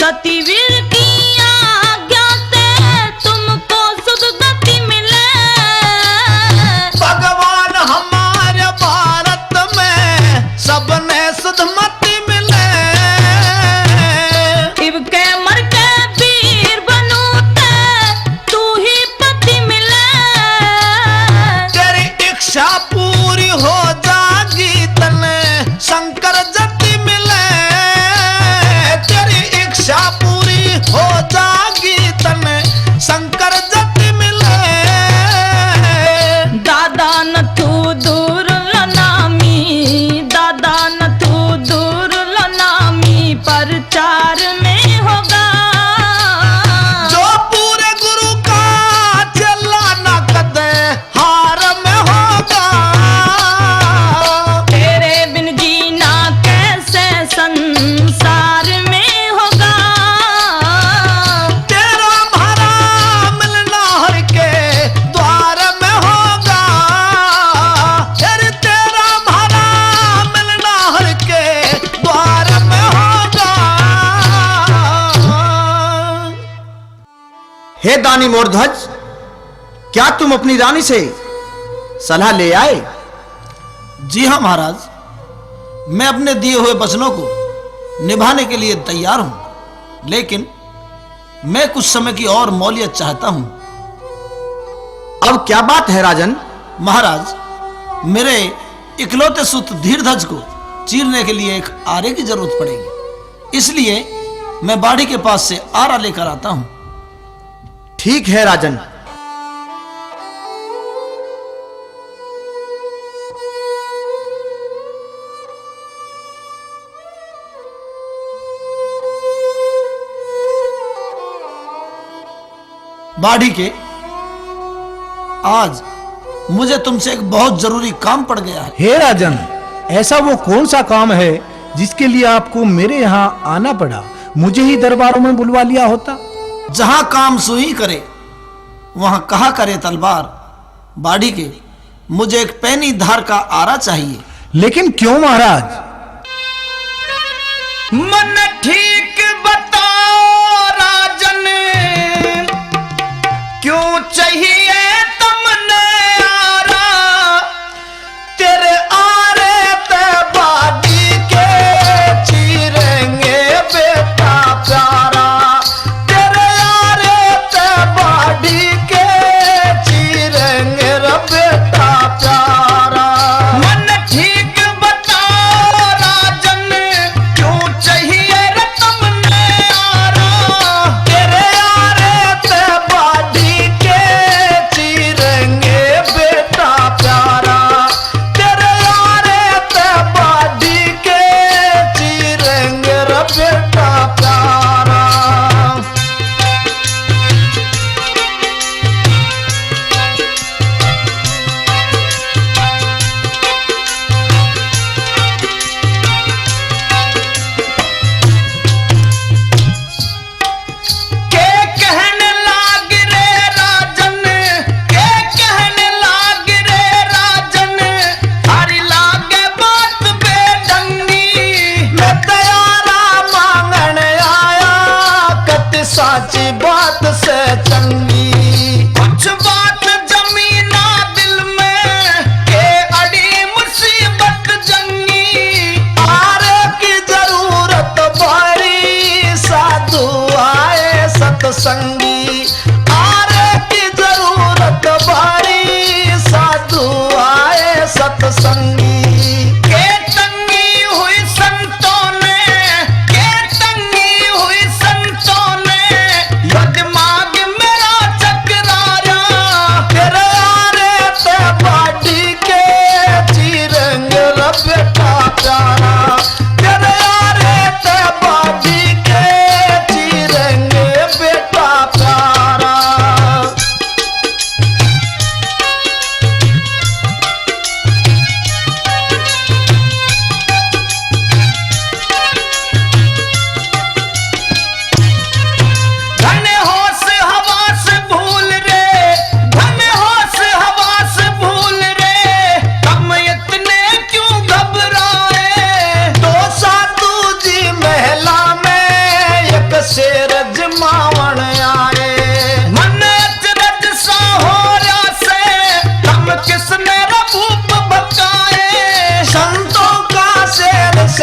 सतीवीर की आज्ञा ते तुमको सुदगति मिले।
भगवान हमारे भारत में सबने सुधमति मिले।
इब के मर के वीर बनू ते तू ही पति मिले।
तेरी इच्छा पूरी हो जागी तने शंकर जति मिले। तेरी इच्छा पूरी हो जागी तने शंकर जति मिले।
दादा न तू दूर लनामी। दादा न तू दूर लनामी प्रचार में होगा।
जो पूरे गुरु का चला न कदे हार में होगा।
तेरे बिन जीना कैसे संसार में होगा।
तेरा भरा मिलना हर के द्वार में होगा। अरे तेरा भरा मिलना हर के द्वार में होगा।
हे दानी मोरध्वज, क्या तुम अपनी रानी से सलाह ले आए?
जी हाँ महाराज, मैं अपने दिए हुए वचनों को निभाने के लिए तैयार हूं, लेकिन मैं कुछ समय की और मौलियत चाहता हूं।
अब क्या बात है राजन?
महाराज, मेरे इकलौते सुत धीरध्वज को चीरने के लिए एक आरे की जरूरत पड़ेगी, इसलिए मैं बाड़ी के पास से आरा लेकर आता हूं।
ठीक है राजन।
बाड़ी के आज मुझे तुमसे एक बहुत जरूरी काम पड़ गया है।
हे राजन, ऐसा वो कौन सा काम है जिसके लिए आपको मेरे यहाँ आना पड़ा? मुझे ही दरबारों में बुलवा लिया होता।
जहां काम सुई करे वहां कहा करे तलवार। बाड़ी के मुझे एक पैनी धार का आरा चाहिए।
लेकिन क्यों महाराज?
मन ठीक बताओ राजन, क्यों चाहिए तुमने आरा? तेरे आरे पे बाड़ी के चीरेंगे बेटा प्यारा। तेरे आरे पे बाड़ी के चीरेंगे रे बेटा प्यारा। मन ठीक बताओ राजन, क्यों चाहिए रे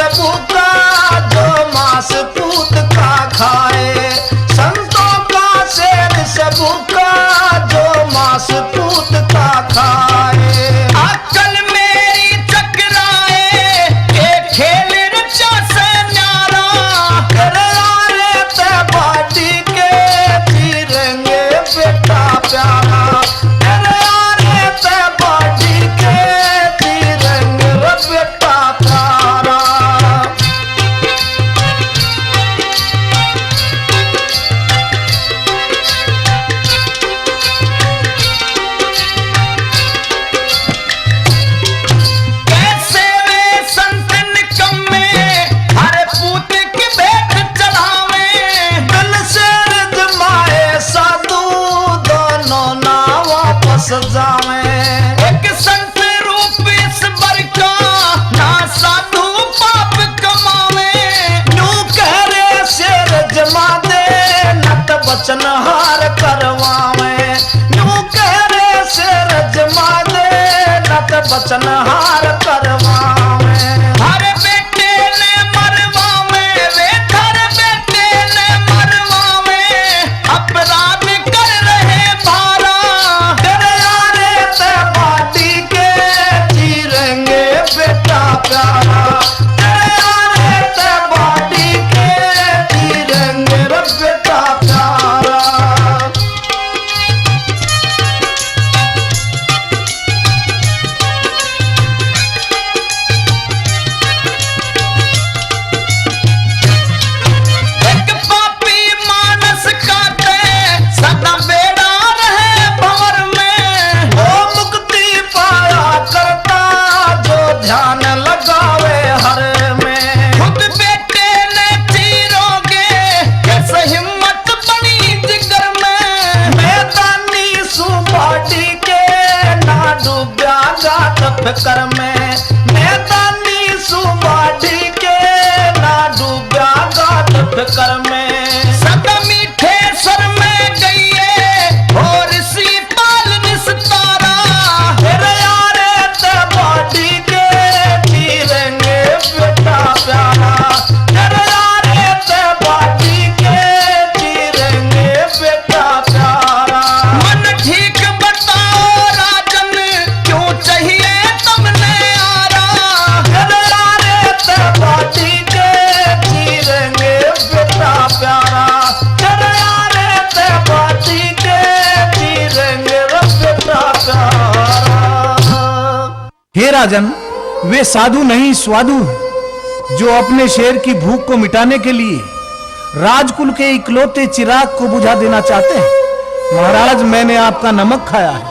से भूखा जो मांस पूत का खाए, संतों का शेर से भूखा जो मांस पूत का खाए। अक्ल मेरी चकराए के खेल रचा से न्यारा, तेरे आरे ते बाटी के तीरंगे बेटा प्यारा, तेरे आरे ते बाटी के तीरंगे बेटा प्यारा। कैसे वे संत निकम्मे हर पूत की भेंट चढ़ावे, दिल से रजमाए साधु दोनों ना वापस जावे। एक संत रूप इस बर का ना साधु पाप कमावे, न्यू कह रे शेर जमा दे नत बचन हार करवावे, न्यू कह रे शेर जमा दे नत बचन हार करवावे। हर बेटे ने मरवावे वे हर बेटे ने मरवावे, अपराध कर रहे भारा, तेरे आरे ते बाटी के तीरंगे बेटा प्यारा, तेरे आरे ते बाटी के तीरंगे बेटा प्यारा। एक पापी मानस काटे सदा बेड़ा रहे भंवर में, वो मुक्ति पाया करता जो ध्यान लगावे हर में। खुद बेटे ने चीरोगे कैसे हिम्मत बनी जिगर में, मैदानी सुबाटी के ना डूबा गात फिकर में, मैदानी सुबाटी के ना डूबा गात फिकर में। सब मीठे स्वर में गईए और सी पाल निस्तारा, तेरे यारे ते बाटी के तीरंगे बेटा प्यारा, तेरे यारे ते बाटी के तीरंगे बेटा प्यारा। मन ठीक बताओ राजन क्यों चाहिए तुमने आरा, तेरे यारे ते बाटी के तीरंगे बेटा प्यारा, तेरे यारे ते बाटी के तीरंगे बेटा प्यारा।
हे राजन, वे साधु नहीं स्वादु हैं, जो अपने शेर की भूख को मिटाने के लिए राजकुल के इकलौते चिराग को बुझा देना चाहते हैं। महाराज, मैंने आपका नमक खाया है,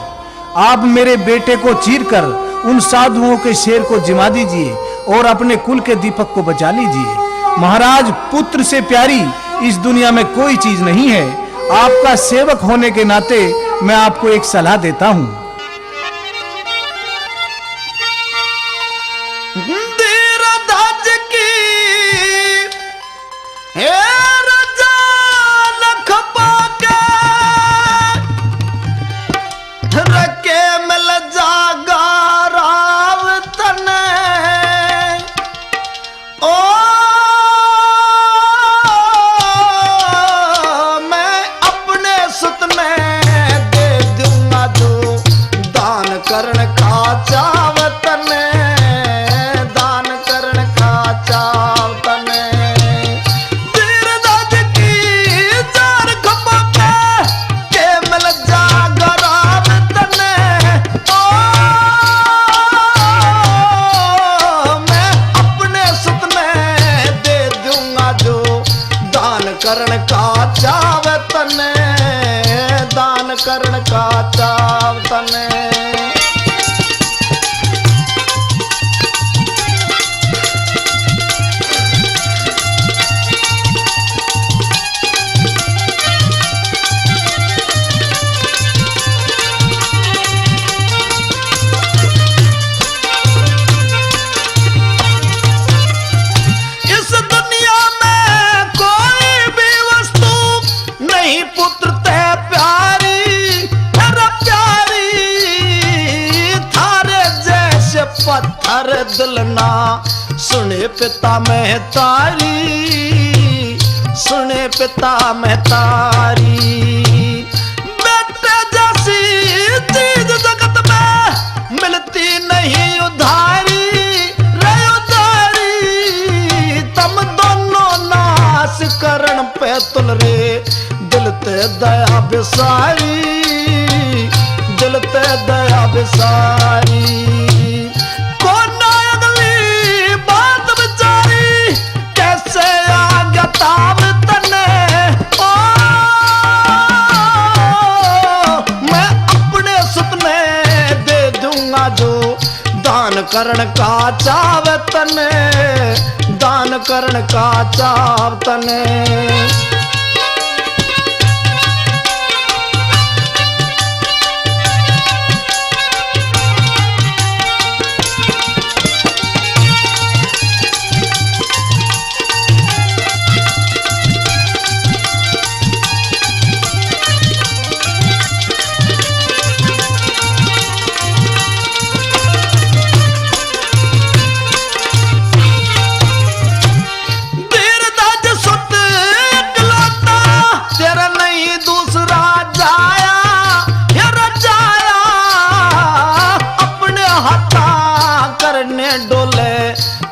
आप मेरे बेटे को चीरकर उन साधुओं के शेर को जिमा दीजिए और अपने कुल के दीपक को बचा लीजिए। महाराज, पुत्र से प्यारी इस दुनिया में कोई चीज नहीं है। आपका सेवक होने के नाते मैं आपको एक सलाह देता हूं।
धीरधज की हे रजा लख पाके, रके मिल जागा राव तने, ओ मैं अपने सुत में दे दूंगा जो दान करण का चावतन, दान करण का चावतन। तीरंदाज की जार खपा के मिल जागा राव तने, ओ मैं अपने सुत में दे दूंगा जो दान करण का चावतन, दान करण का चावतन। इस दुनिया में कोई भी वस्तु नहीं पुत्र ते प्यारी, अरे प्यारी थारे जैसे पत्थर दिल ना सुने पिता में तारी, सुने पिता में तारी। बेटे जैसी चीज जगत में मिलती नहीं उधारी, रे उधारी। तम दोनों नाश करण पे तुल रे, दिल ते दया बिसारी, दिल ते दया बिसारी। कोना अगली बात बिचारी, कैसे आज्ञा ताब तने। ओ मैं अपने सुतने दे दूंगा जो दान करण का चाव तने, दान करण का चाव तने।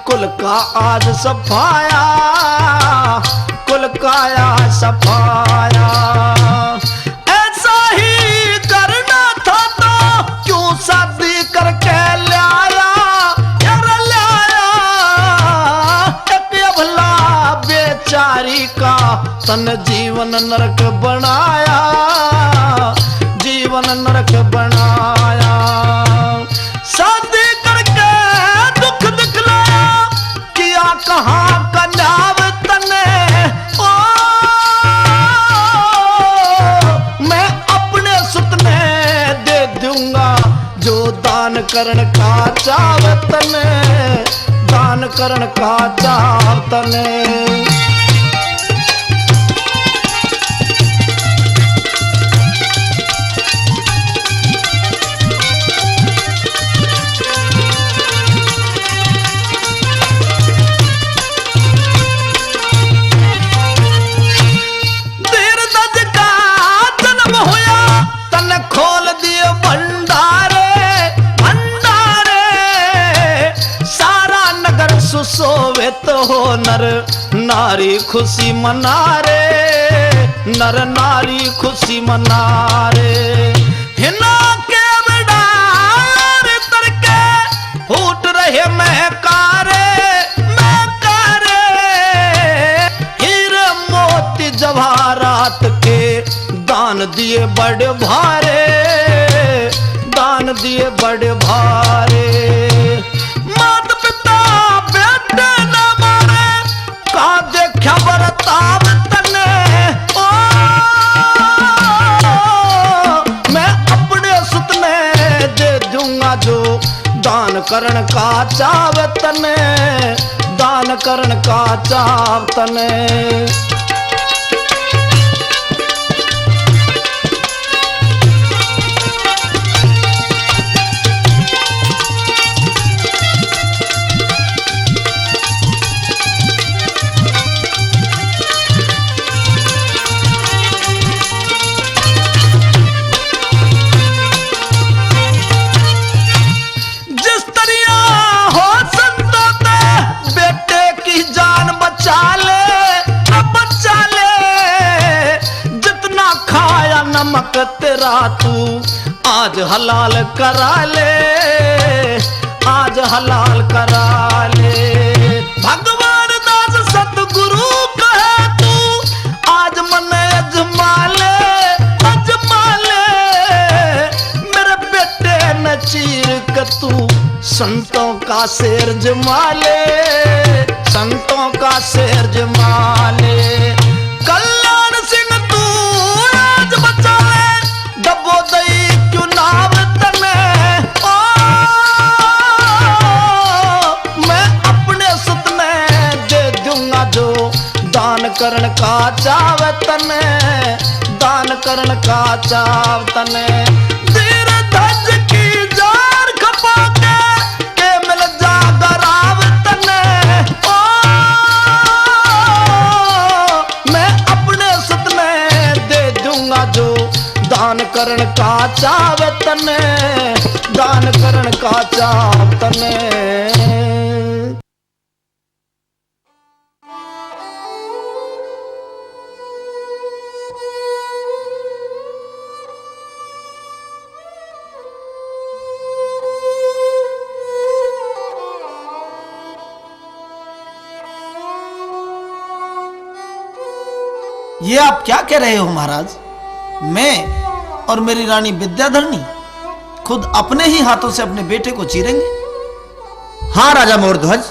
कुल का आज सफाया, कुल का आज सफाया। ऐसा ही करना था तो क्यों शादी करके लाया, यार लाया। एक अबला बेचारी का तन जीवन नरक बनाया, जीवन नरक बनाया। शादी करके दुख दिखलाया, किया कहाँ का नाव तने। ओ मैं अपने सुतने दे दूंगा जो दान करण का चाव तने, दान करण का चाव तने। खोल दिए भंडारे, भंडारे। सारा नगर सुशोभित हो, नर नारी खुशी मना रे, नर नारी खुशी मना रे। हिना के बिडार तरके फूट रहे महकारे, महकारे। हीरे मोती जवाहरात के दान दिए बड़े भारे, दान दिए बड़े भारे। मात पिता बेटे न मारे, का देखा बरताव तने। ओ मैं अपने सुतने दे दूंगा जो दान करण का चाव तने, दान करण का चाव तने। नमक तेरा तू आज हलाल करा ले, आज हलाल करा ले। भगवान दास सतगुरु कहे तू आज मन अजमा ले, अजमा ले। मेरे बेटे न चीर के तू संतों का शेर जमा ले, संतों का शेर जमा ले। कल्याण सिंह तू आज बचा ले, डबो दई क्यों नाव तने। ओ मैं अपने सुतने दे दूंगा जो दान करण का चाव तने, दान करण का चाव तने। धीर धज की जार खपा के मिल जा गराव तने। करण का चावे तने, दान करण का चाव तने। ये आप क्या कह रहे हो महाराज? मैं और मेरी रानी विद्याधरणी खुद अपने ही हाथों से अपने बेटे को चीरेंगे?
हाँ राजा मोरध्वज,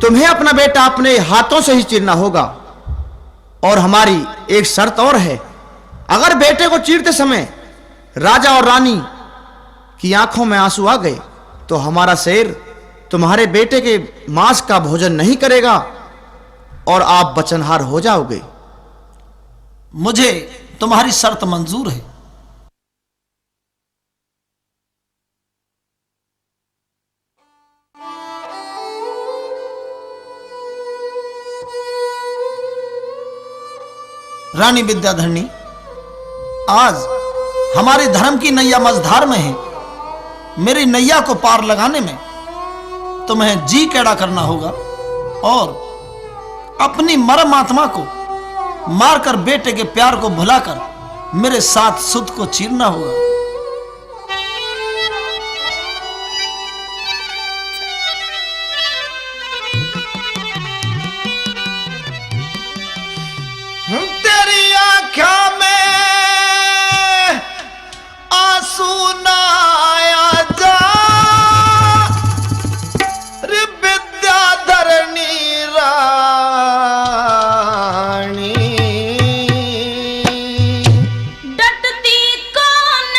तुम्हें अपना बेटा अपने हाथों से ही चीरना होगा। और हमारी एक शर्त और है, अगर बेटे को चीरते समय राजा और रानी की आंखों में आंसू आ गए तो हमारा शेर तुम्हारे बेटे के मांस का भोजन नहीं करेगा और आप बचनहार हो जाओगे।
मुझे तुम्हारी शर्त मंजूर है। रानी विद्याधरणी, आज हमारे धर्म की नैया मझधार में है। मेरी नैया को पार लगाने में तुम्हें जी कैड़ा करना होगा और अपनी मरम आत्मा को मारकर बेटे के प्यार को भुलाकर मेरे साथ सुध को चीरना होगा। तेरी आँखों में आंसू ना आया जा रे विद्याधरणी रानी।
डटती को न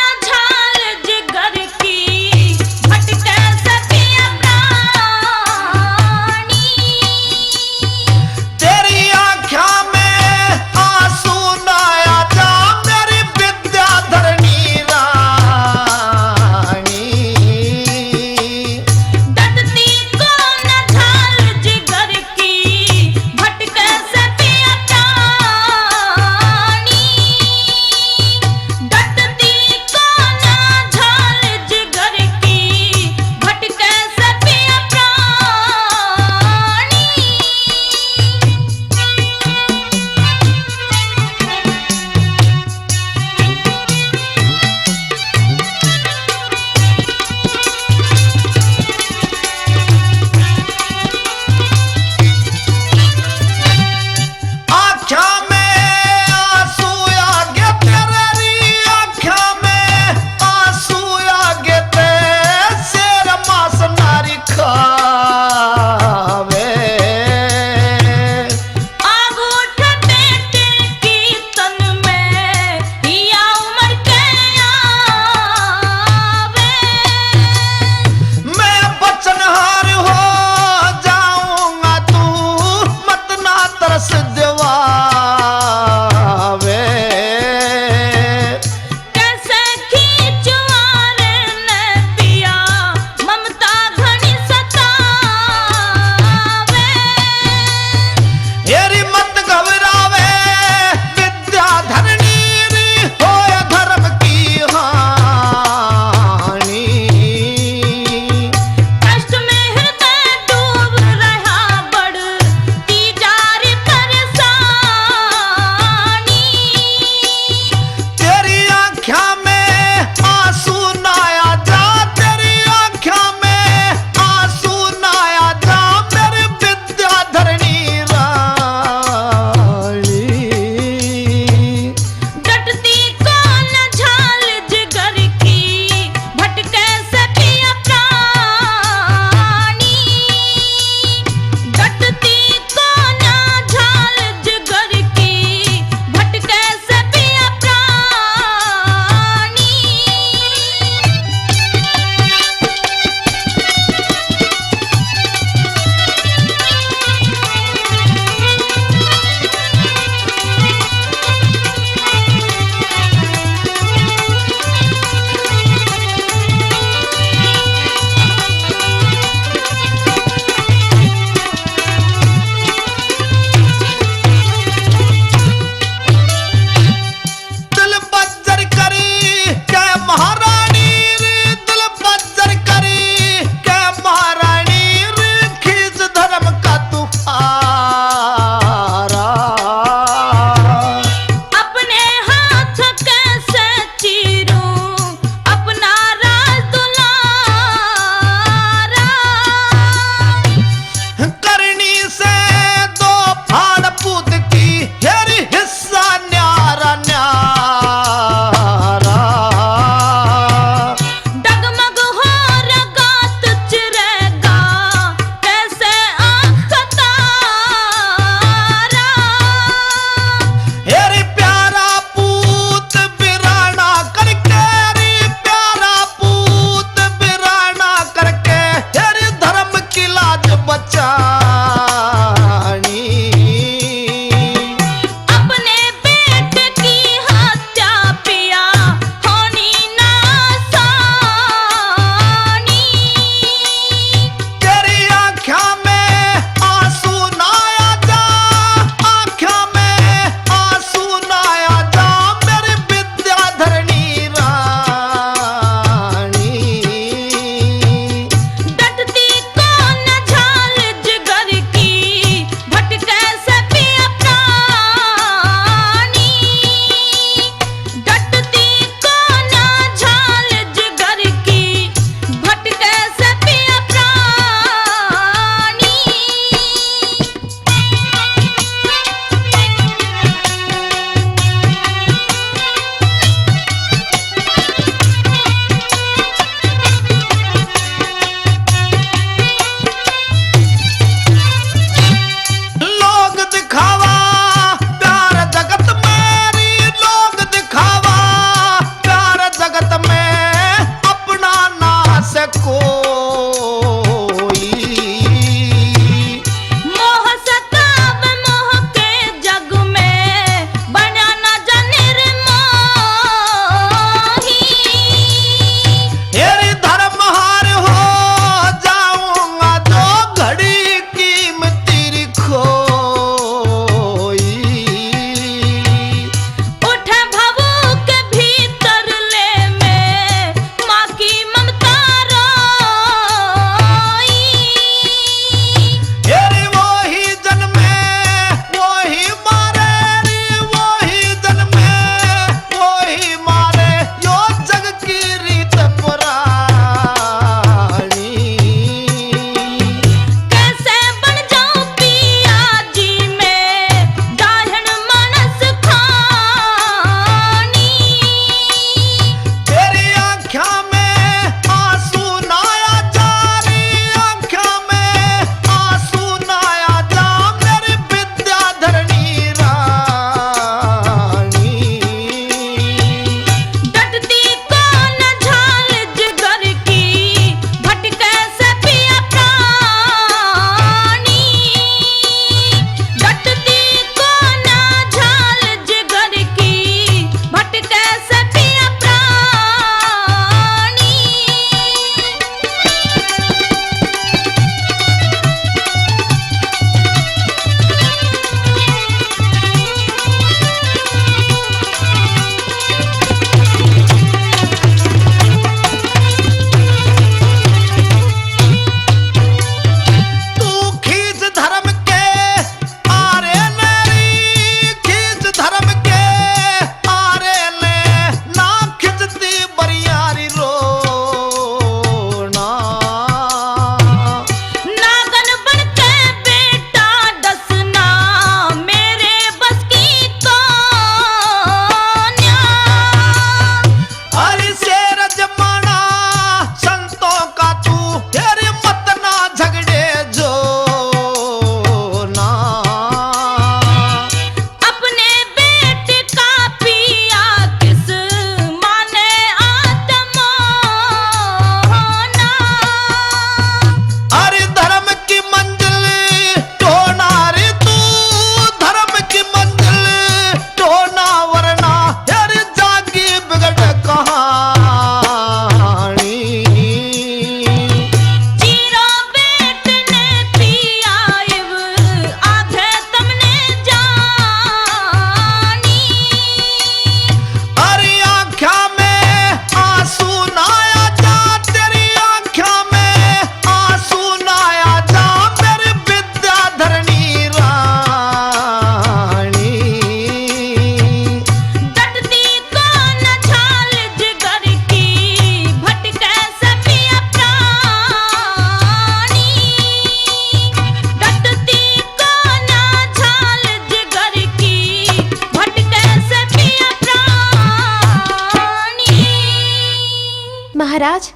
महाराज,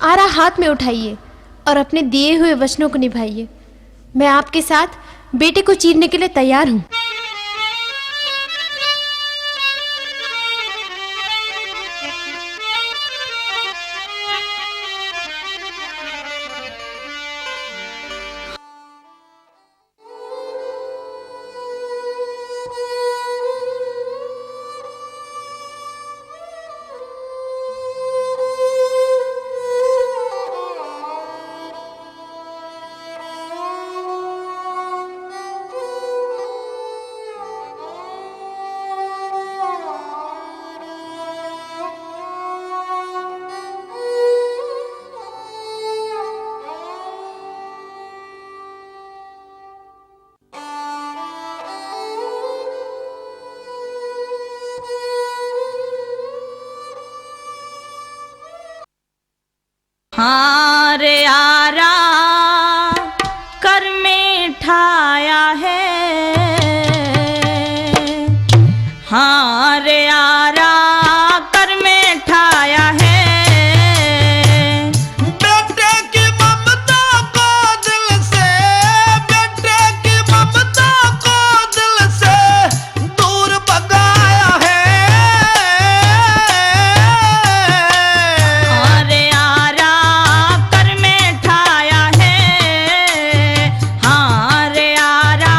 आरा हाथ में उठाइए और अपने दिए हुए वचनों को निभाइए। मैं आपके साथ बेटे को चीरने के लिए तैयार हूँ।
हाँ रे आरा कर में ठाया है, हाँ रे आरा कर में ठाया है।
बेटे की ममता को दिल से, बेटे की ममता को दिल से दूर भगाया है।
अरे आरा कर में ठाया है, हाँ रे आरा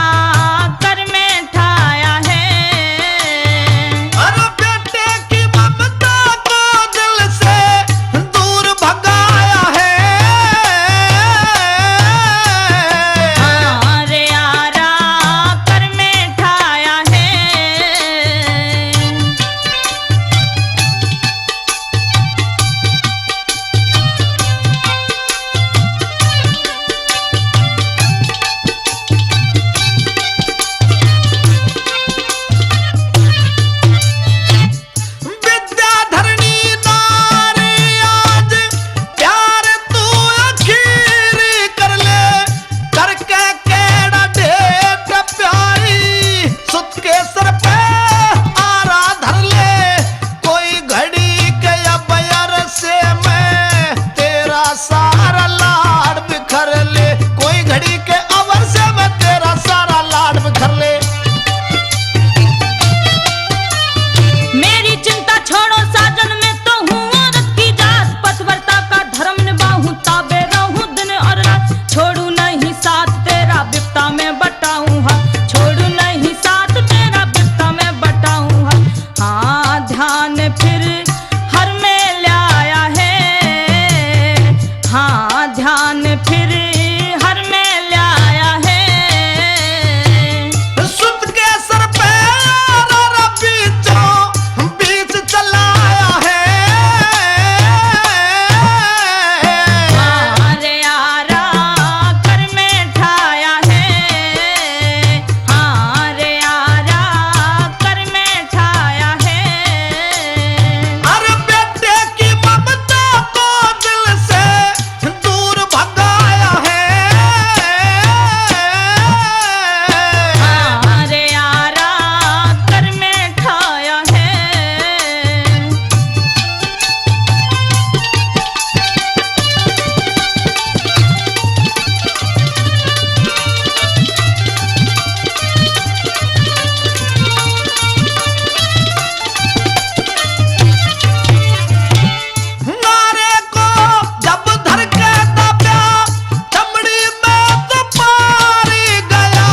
कर में ठाया है।
अरे बेटे की ममता को दिल से दूर भगाया है।
हाँ रे आरा कर में ठाया है।
विद्याधरणी नारी आज प्यार तू अखीर कर ले, करके केड़ा ढेट प्यारी सुत के सर पे आरा धर ले। कोई घड़ी के अबयर से मैं तेरा सारा लाड बिखर ले, कोई घड़ी के अबर से मैं तेरा सारा लाड बिखर ले।
मेरी चिंता छोड़ो साजन, में तो हूँ औरत की जात, पतिव्रता का धर्म निभाऊं, ताबे रहूं दिन और रात। छोड़ू नहीं साथ तेरा बिपता में बटाऊं हाथ, छोड़ू नहीं साथ तेरा बिपता में बटाऊं हाथ। हाँ ध्यान फिर हर में लाया है, हाँ ध्यान फिर हर में लाया है।
सुत के सर पे आरा बीचों बीच चलाया है।
हाँ रे आरा कर में ठाया है, हाँ रे आरा कर में ठाया है।
अरे बेटे की ममता को दिल से दूर भगाया है।
हाँ रे आरा कर में ठाया है।
नारे को जब धर के दबा, चमड़ी में तो पारी गया,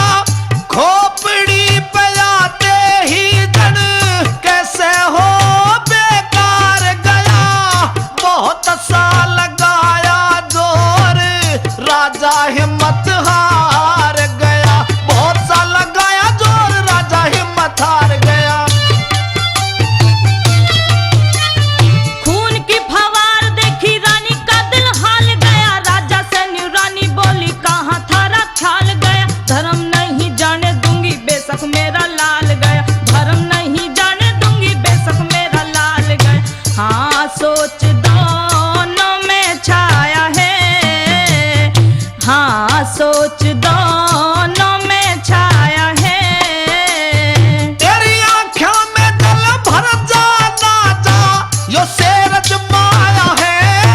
खोपड़ी पे आते ही जन कैसे हो बेकार गया। बहुत सा लगाया जोर, राजा हिम्मत हार गया, बहुत सा लगाया जोर, राजा हिम्मत हार गया।
खून की फवार देखी रानी का दिल हाल गया, राजा से न्यू रानी बोली कहाँ थारा ख्याल गया। धर्म नहीं जाने दूंगी बेशक मेरा लाल गया, धर्म नहीं जाने दूंगी बेशक मेरा लाल गया। हाँ सोच दोनों में छाया है, हाँ सोच दोनों में छाया है।
तेरी आँखों में जल भर जाना जा, यो शेर जमाया है।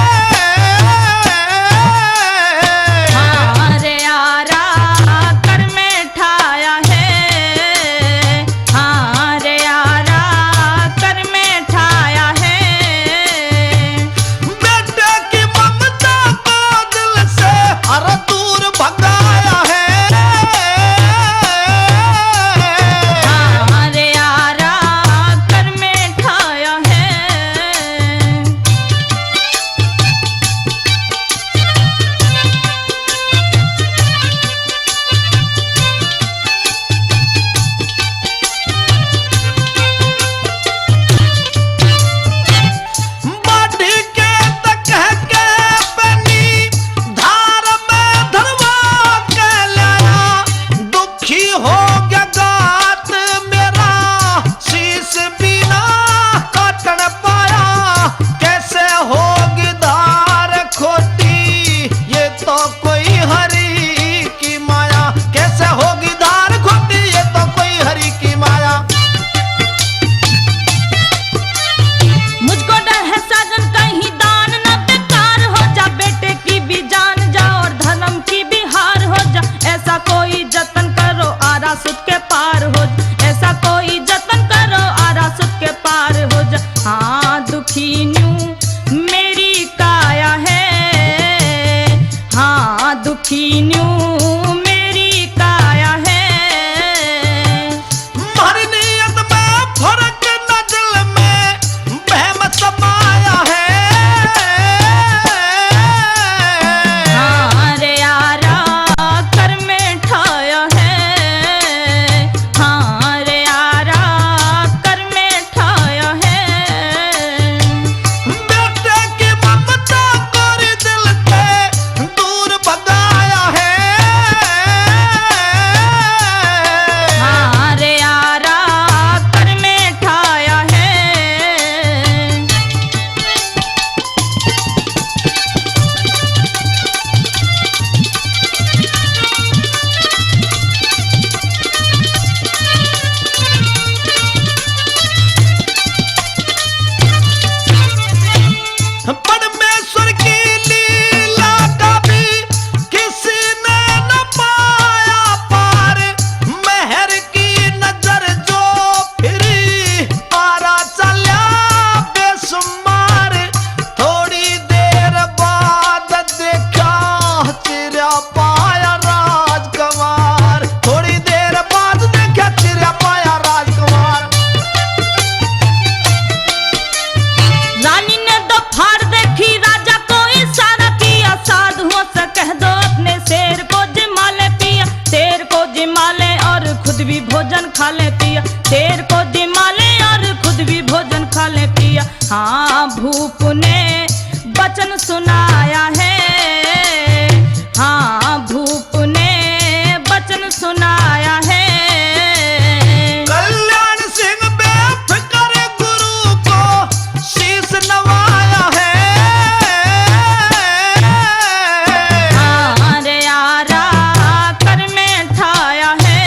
खा ले पिया, शेर को दिमा ले और खुद भी भोजन खा ले पिया। हाँ भूप ने वचन सुनाया है, हाँ भूप ने वचन सुनाया है।
कल्याण सिंह बेफिक्र गुरु को शीश नवाया है।
हाँ रे यारा कर में ठाया है,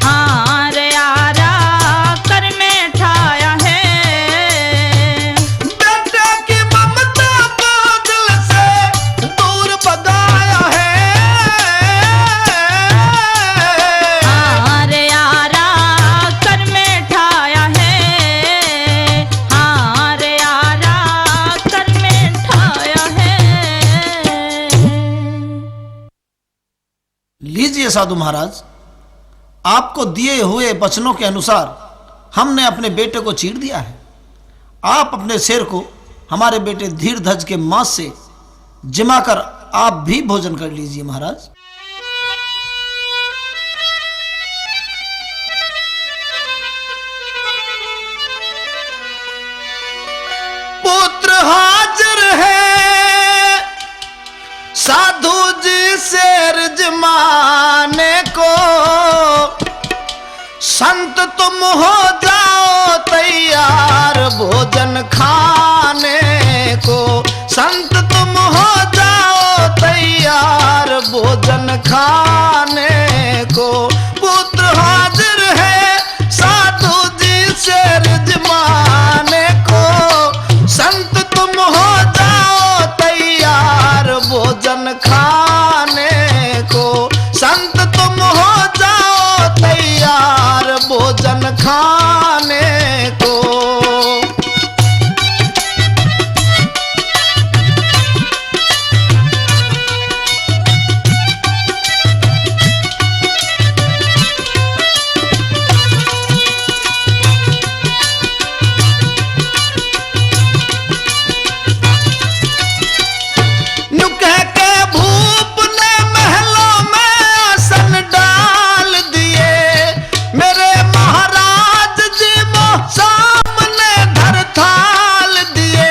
हाँ रे यारा कर में ठाया है।
बेटे की ममता को दिल से दूर भगाया है।
हाँ रे यारा कर में ठाया है, हाँ रे यारा कर में ठाया है।
लीजिए साधु महाराज, आपको दिए हुए वचनों के अनुसार हमने अपने बेटे को चीर दिया है। आप अपने शेर को हमारे बेटे धीरध्वज के मांस से जिमाकर आप भी भोजन कर लीजिए महाराज। पुत्र हाजिर है साधु जी शेर जमाने को, संत तुम हो जाओ तैयार भोजन खाने को, संत तुम हो जाओ तैयार भोजन खाने को। पुत्र हाजिर है साधु जी शेर जमाने को, संत तुम हो जाओ तैयार भोजन खाने को, संत तुम हो जाओ तैयार भोजन खाने को। न्यू कह के भूप ने महलों में आसन डाल दिए, मेरे महाराज जी वो सामने धर थाल दिए।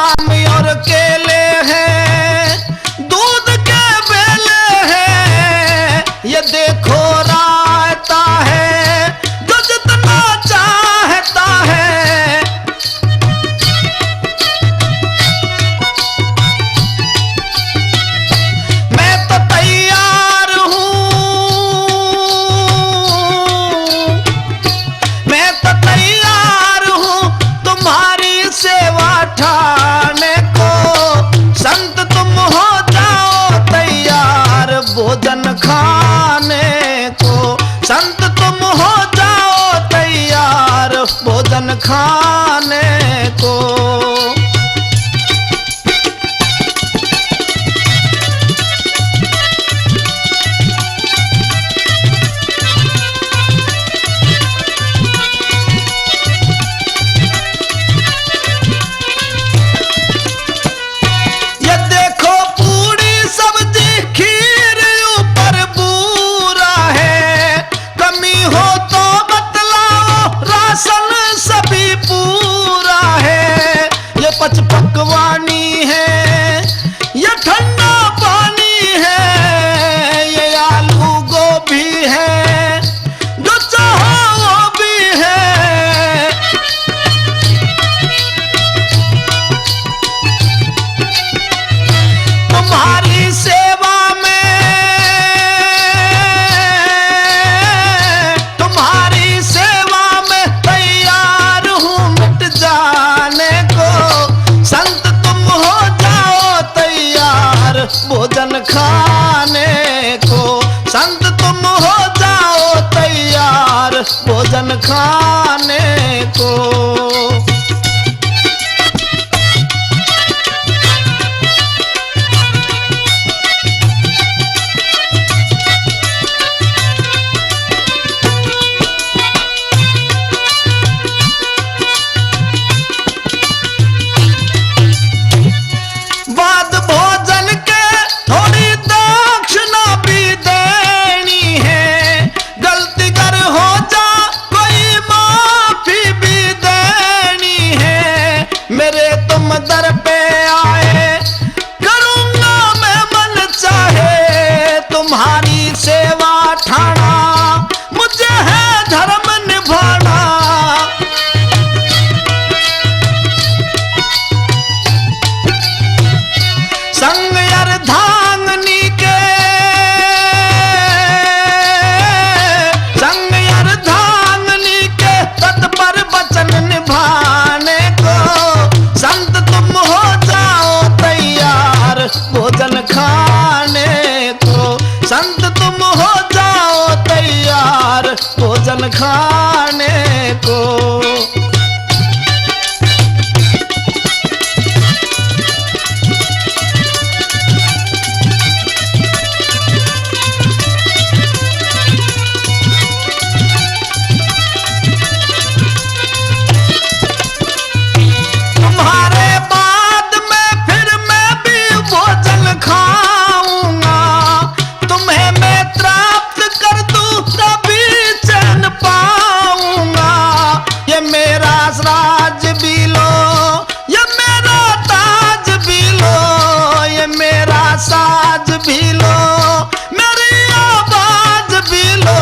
आम और केले हैं, दूध के बेले हैं, ये देखो रायता है जो जितना चाहता है। मैं तो तैयार हूँ, मैं तो तैयार हूँ तुम्हारी सेवा ठाने को, संत तुम हो जाओ तैयार भोजन खाने को, संत तुम हो जाओ तैयार भोजन खाने को। ये देखो पूरी सब्जी खीर ऊपर बूरा है, कमी हो तो बतलाओ राशन सभी पूरा है। ये पचपकवानी है, ये ठंडा पानी है, ये आलू गोभी है, जो चाहो वो भी है। तुम्हारी सेवा में, तुम्हारी सेवा में तैयार हूँ मिट जाने को, संत तुम हो जाओ तैयार भोजन खाने को, संत तुम हो जाओ तैयार भोजन खाने को। बाद भोजन के थोड़ी दक्षिणा भी देनी है, गलती सेवा ठाना, मुझे है धर्म निभाना। संग अर्धांगनी के, संग अर्धांगनी के तत्पर वचन निभाने को, संत तुम हो जाओ तैयार भोजन खाने को, संत तुम हो जाओ तैयार भोजन खाने को। साज भी लो, मेरी आवाज भी लो।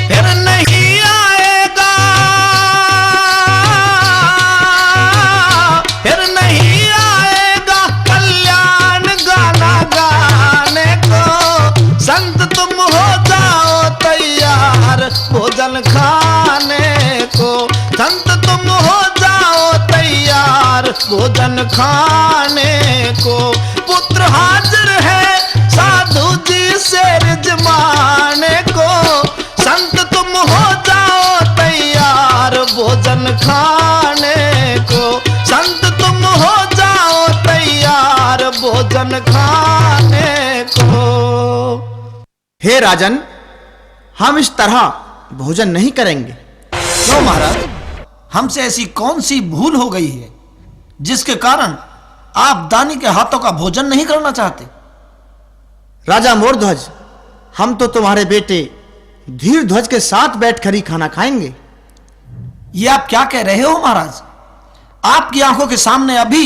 फिर नहीं आएगा, फिर नहीं आएगा कल्याण गाना गाने को, संत तुम हो जाओ तैयार भोजन खाने को, संत तुम हो जाओ तैयार भोजन खाने को। पुत्र हाजिर है साधु जी से रिजमाने को, संत तुम हो जाओ तैयार भोजन खाने को, संत तुम हो जाओ तैयार भोजन खाने को।
हे राजन, हम इस तरह भोजन नहीं करेंगे।
क्यों महाराज, हमसे ऐसी कौन सी भूल हो गई है जिसके कारण आप दानी के हाथों का भोजन नहीं करना चाहते?
राजा मोरध्वज, हम तो तुम्हारे बेटे धीरध्वज के साथ बैठकर ही खाना खाएंगे।
ये आप क्या कह रहे हो महाराज? आपकी आंखों के सामने अभी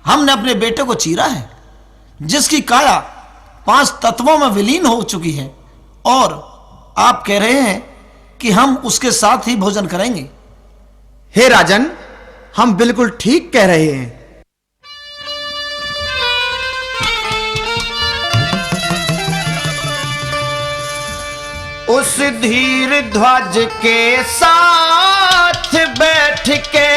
हमने अपने बेटे को चीरा है, जिसकी काया 5 तत्वों में विलीन हो चुकी है, और आप कह रहे हैं कि हम उसके साथ ही भोजन करेंगे।
हे राजन, हम बिल्कुल ठीक कह रहे हैं।
उस धीरध्वज के साथ बैठ के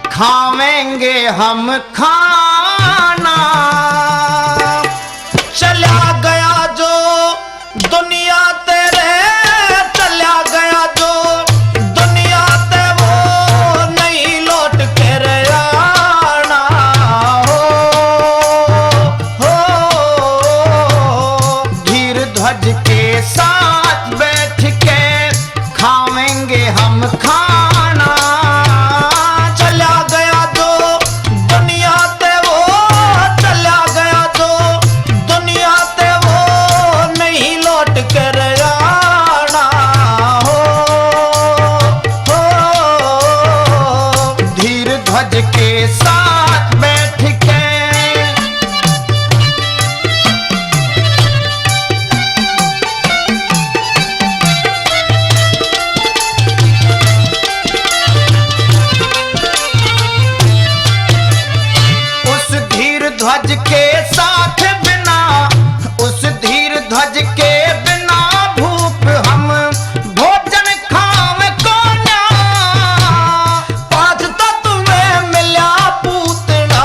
खावेंगे हम खाना, चला गया जो दुनिया तेरे, चला गया जो दुनिया ते वो नहीं लौट के आना। हो धीरध्वज के साथ बैठ के खावेंगे हम खाना, चला गया जो दुनिया ते वो, चला गया जो दुनिया ते वो नहीं लौट कर आना। हो धीरध्वज के साथ बैठ के ध्वज के साथ बिना, उस धीर ध्वज के बिना भूप हम भोजन खावे कोना, 5 तत्व में मिला पूतना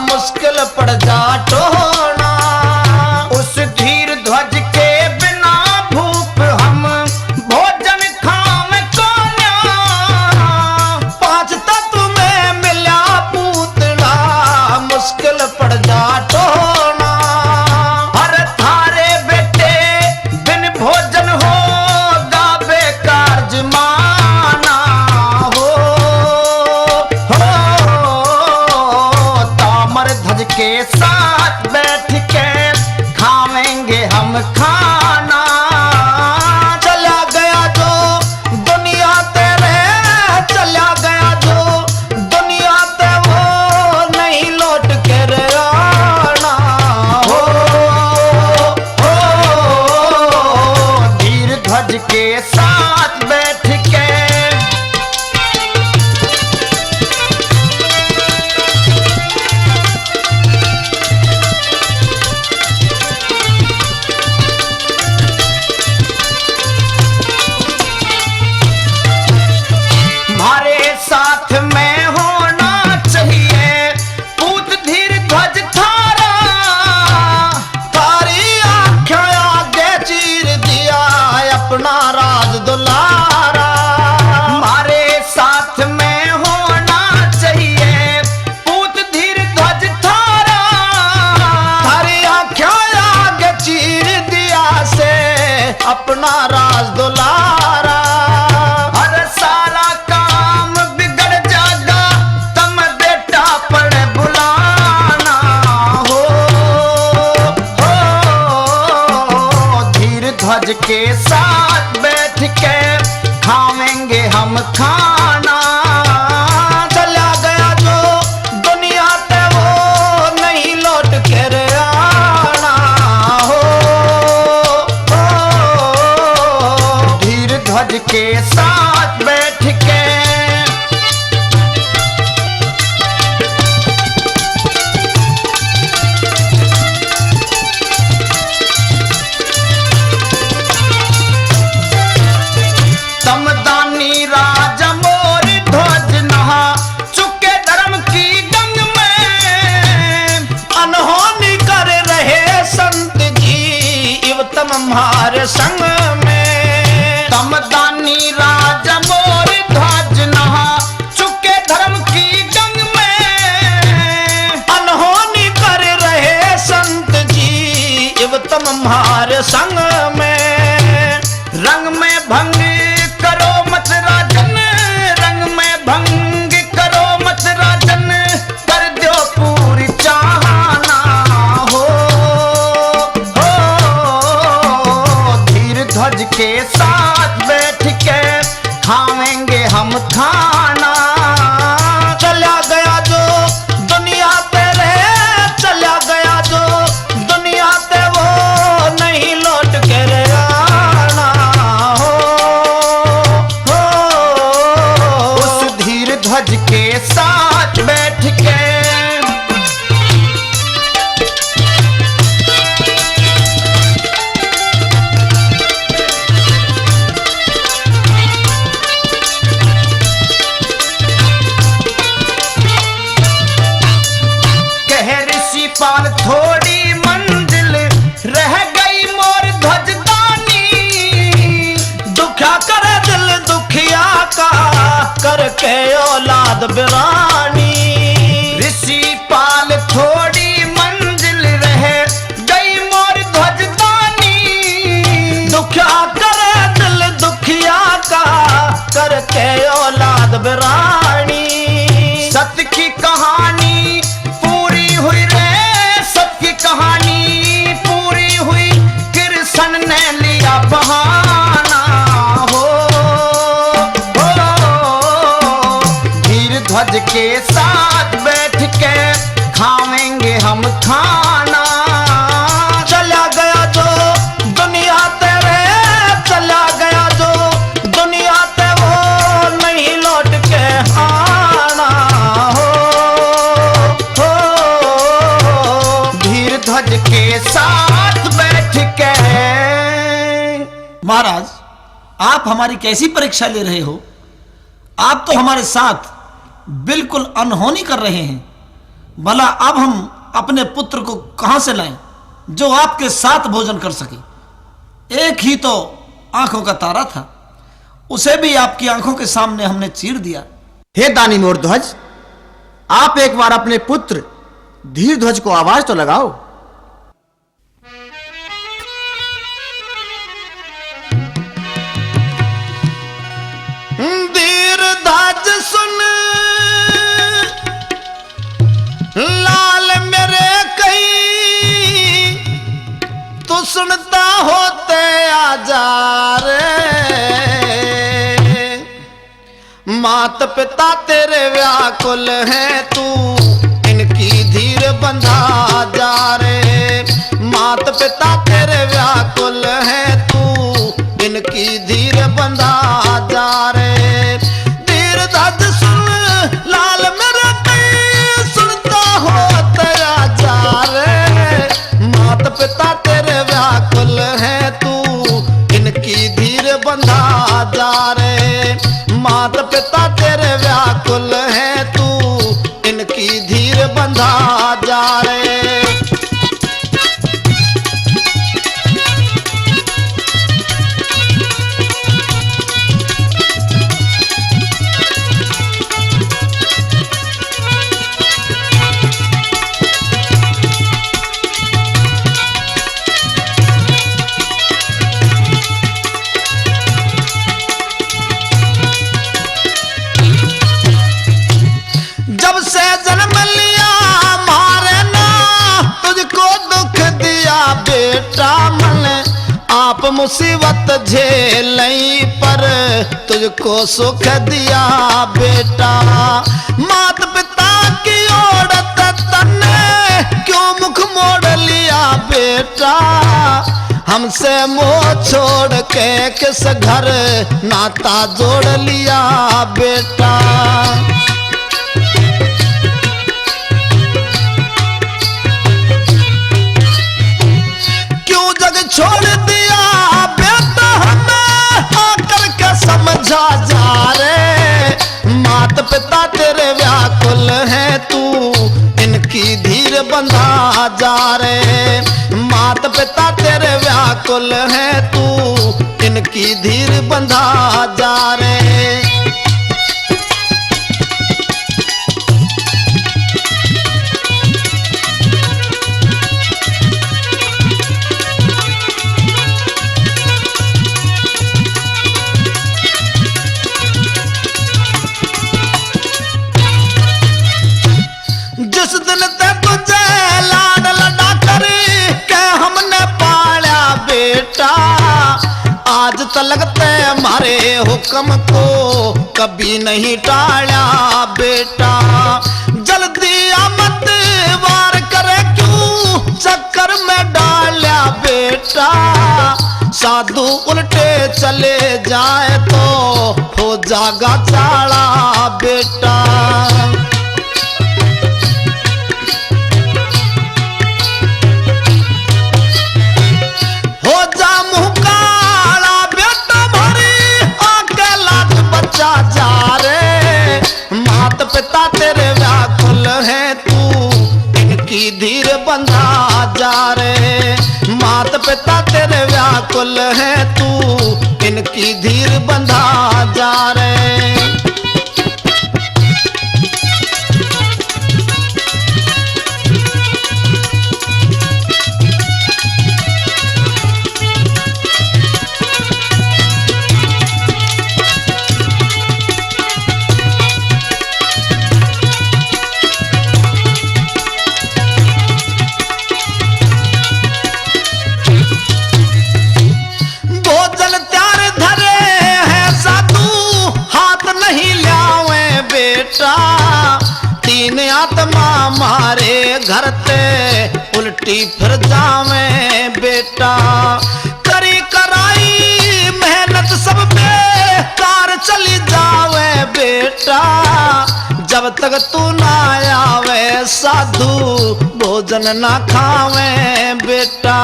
मुश्किल पड़ जा टोना। उस धीर ध्वज के बिना भूप हम भोजन खावे कोना, 5 तत्व में मिला पूतना मुश्किल पड़ जा
के साथ बैठ के खावेंगे हम खाना।
चला गया जो दुनिया पे वो नहीं लौट कर आना हो।
धीर ध्वज के साथ बैठ के तमदानी राजा मोर ध्वज नहा चुके धर्म की गंग में।
अनहोनी कर रहे संत जी इव तम हमारे संग में।
तमदानी राजा मोर ध्वज नहा चुके धर्म की गंग में।
अनहोनी कर रहे संत जी इव तम हमारे संग में।
रंग में भंग करो मत राजन, रंग में भंग करो मत राजन, कर दो पूरी चाहना हो। धीर ध्वज के साथ बैठ के खावेंगे हम खाना।
चला गया जो दुनिया पे रहे, चला गया जो दुनिया पे वो नहीं लौट कर आना हो।
उस धीर ध्वज के साथ बैठ के कह ऋषि पाल थोड़ी मंजिल रह गई मोर ध्वजदानी।
दुखिया करे दिल दुखिया का करके औलाद बिरानी।
ऋषि पाल थोड़ी मंजिल रह गई मोर ध्वजदानी।
दुखिया करे दिल दुखिया का करके औलाद बिरानी।
सत्य की कहानी पूरी हुई रे, सत्य की कहानी पूरी हुई, कृष्ण ने लिया बहाना हो। धीर ध्वज के साथ बैठ के खावेंगे हम खाना।
चला गया जो दुनिया तेरे, चला गया जो दुनिया ते वो नहीं लौट के आना हो।
धीर ध्वज के साथ बैठ के
महाराज, आप हमारी कैसी परीक्षा ले रहे हो? आप तो हमारे साथ बिल्कुल अनहोनी कर रहे हैं। भला अब हम अपने पुत्र को कहां से लाएं जो आपके साथ भोजन कर सके? एक ही तो आंखों का तारा था, उसे भी आपकी आंखों के सामने हमने चीर दिया।
हे दानी मोर ध्वज, आप एक बार अपने पुत्र धीर ध्वज को आवाज तो लगाओ।
धीर ध्वज सुन लाल मेरे कहीं, तू सुनता होते आजा रे। मात पिता तेरे व्याकुल हैं, तू इनकी धीर बंधा जा रे। मात पिता तेरे व्याकुल हैं, तू इनकी धीर बंधा जा रे। धीर ध्वज सुन लाल मेरे कहीं, सुनता होते आजा रे। मात पिता तेरे व्याकुल हैं, तू इनकी धीर बंधा जा रे। मात पिता तेरे व्याकुल हैं, तू इनकी धीर बंधा जा रे। आप मुसीबत झेलई पर तुझको सुख दिया बेटा। मात पिता की ओर तन्ने क्यों मुख मोड़ लिया बेटा। हमसे मोह छोड़ के किस घर नाता जोड़ लिया बेटा। क्यों जग छोड़ दिया बेटा हमें आकर के समझा जा रे। मात पिता तेरे व्याकुल है तू इनकी धीर बंधा जा रे। मात पिता तेरे व्याकुल है तू इनकी धीर बंधा जा रे। जिस दिन ते तुझे लाड लड़ा कर के हमने पाला बेटा। आज तलक ते हमारे हुक्म को कभी नहीं टाला बेटा। जल्दी आमद वार करे क्यों चक्कर में डाला बेटा। साधु उल्टे चले जाए तो हो जागा चाला बेटा। जा रे। मात पिता तेरे व्याकुल है तू इनकी धीर बंधा जा रे। मात पिता तेरे व्याकुल है तू इनकी धीर बंधा जा रे। तीन आत्मा मारे घर ते उल्टी फिर जावे बेटा। करी कराई मेहनत सब बेकार चली जावे बेटा। जब तक तू ना आवे साधु भोजन ना खावे बेटा।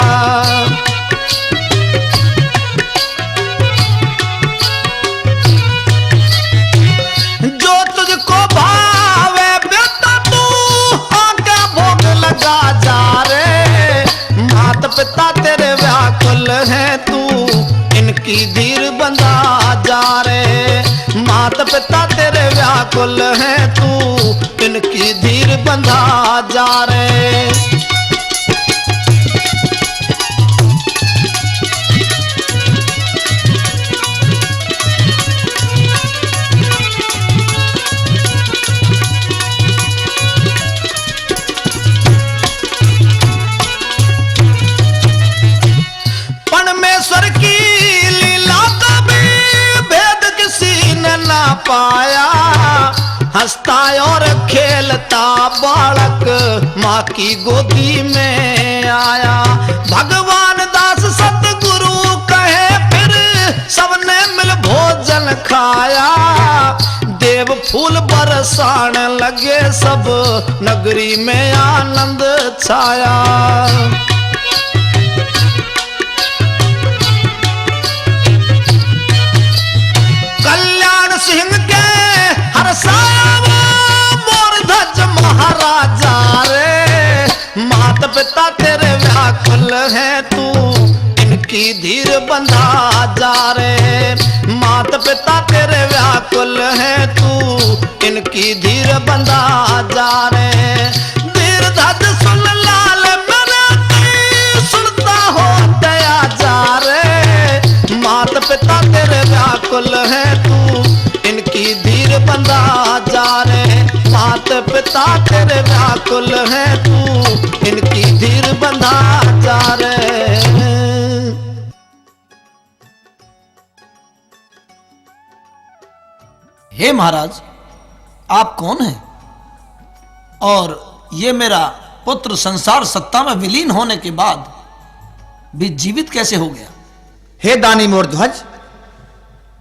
पिता तेरे व्याकुल है तू इनकी धीर बंधा जा रे। मात पिता तेरे व्याकुल है तू इनकी धीर बंधा जा रे। परमेश्वर की लीला का भी भेद किसी ने ना पाया। हंसता और खेलता बालक माँ की गोदी में आया। भगवान दास सतगुरु कहे फिर सबने मिल भोजन खाया। देव फूल बरसाने लगे सब नगरी में आनंद छाया। कल्याण सिंह के हर साया मोर ध्वज महाराजा रे। मात पिता तेरे व्याकुल है तू इनकी धीर बंधा जा रे। मात पिता तेरे व्याकुल है तू इनकी धीर बंधा जा रे। धीर धज सुन लाल मेरे सुनता हो दया जा रे। मात पिता तेरे व्याकुल है तू इनकी धीर बंधा जा रे। मात पिता तेरे व्याकुल है तू इनकी धीर बंधा जा रे। हे महाराज, आप कौन हैं और ये मेरा पुत्र संसार सत्ता में विलीन होने के बाद भी जीवित कैसे हो गया?
हे दानी मोरध्वज,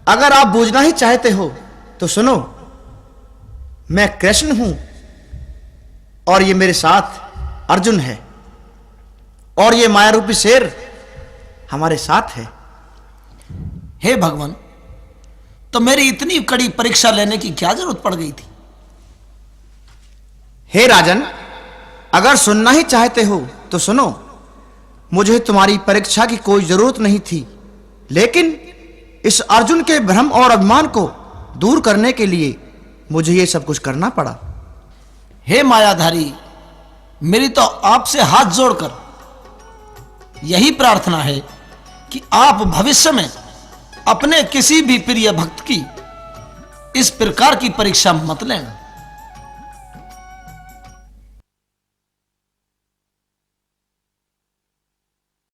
अगर आप बूझना ही चाहते हो तो सुनो। मैं कृष्ण हूं और ये मेरे साथ अर्जुन है और ये माया रूपी शेर हमारे साथ है।
हे भगवान, तो मेरी इतनी कड़ी परीक्षा लेने की क्या जरूरत पड़ गई थी?
हे राजन, अगर सुनना ही चाहते हो तो सुनो। मुझे तुम्हारी परीक्षा की कोई जरूरत नहीं थी, लेकिन इस अर्जुन के भ्रम और अभिमान को दूर करने के लिए मुझे ये सब कुछ करना पड़ा।
हे मायाधारी, मेरी तो आपसे हाथ जोड़कर यही प्रार्थना है कि आप भविष्य में अपने किसी भी प्रिय भक्त की इस प्रकार की परीक्षा मत लेना।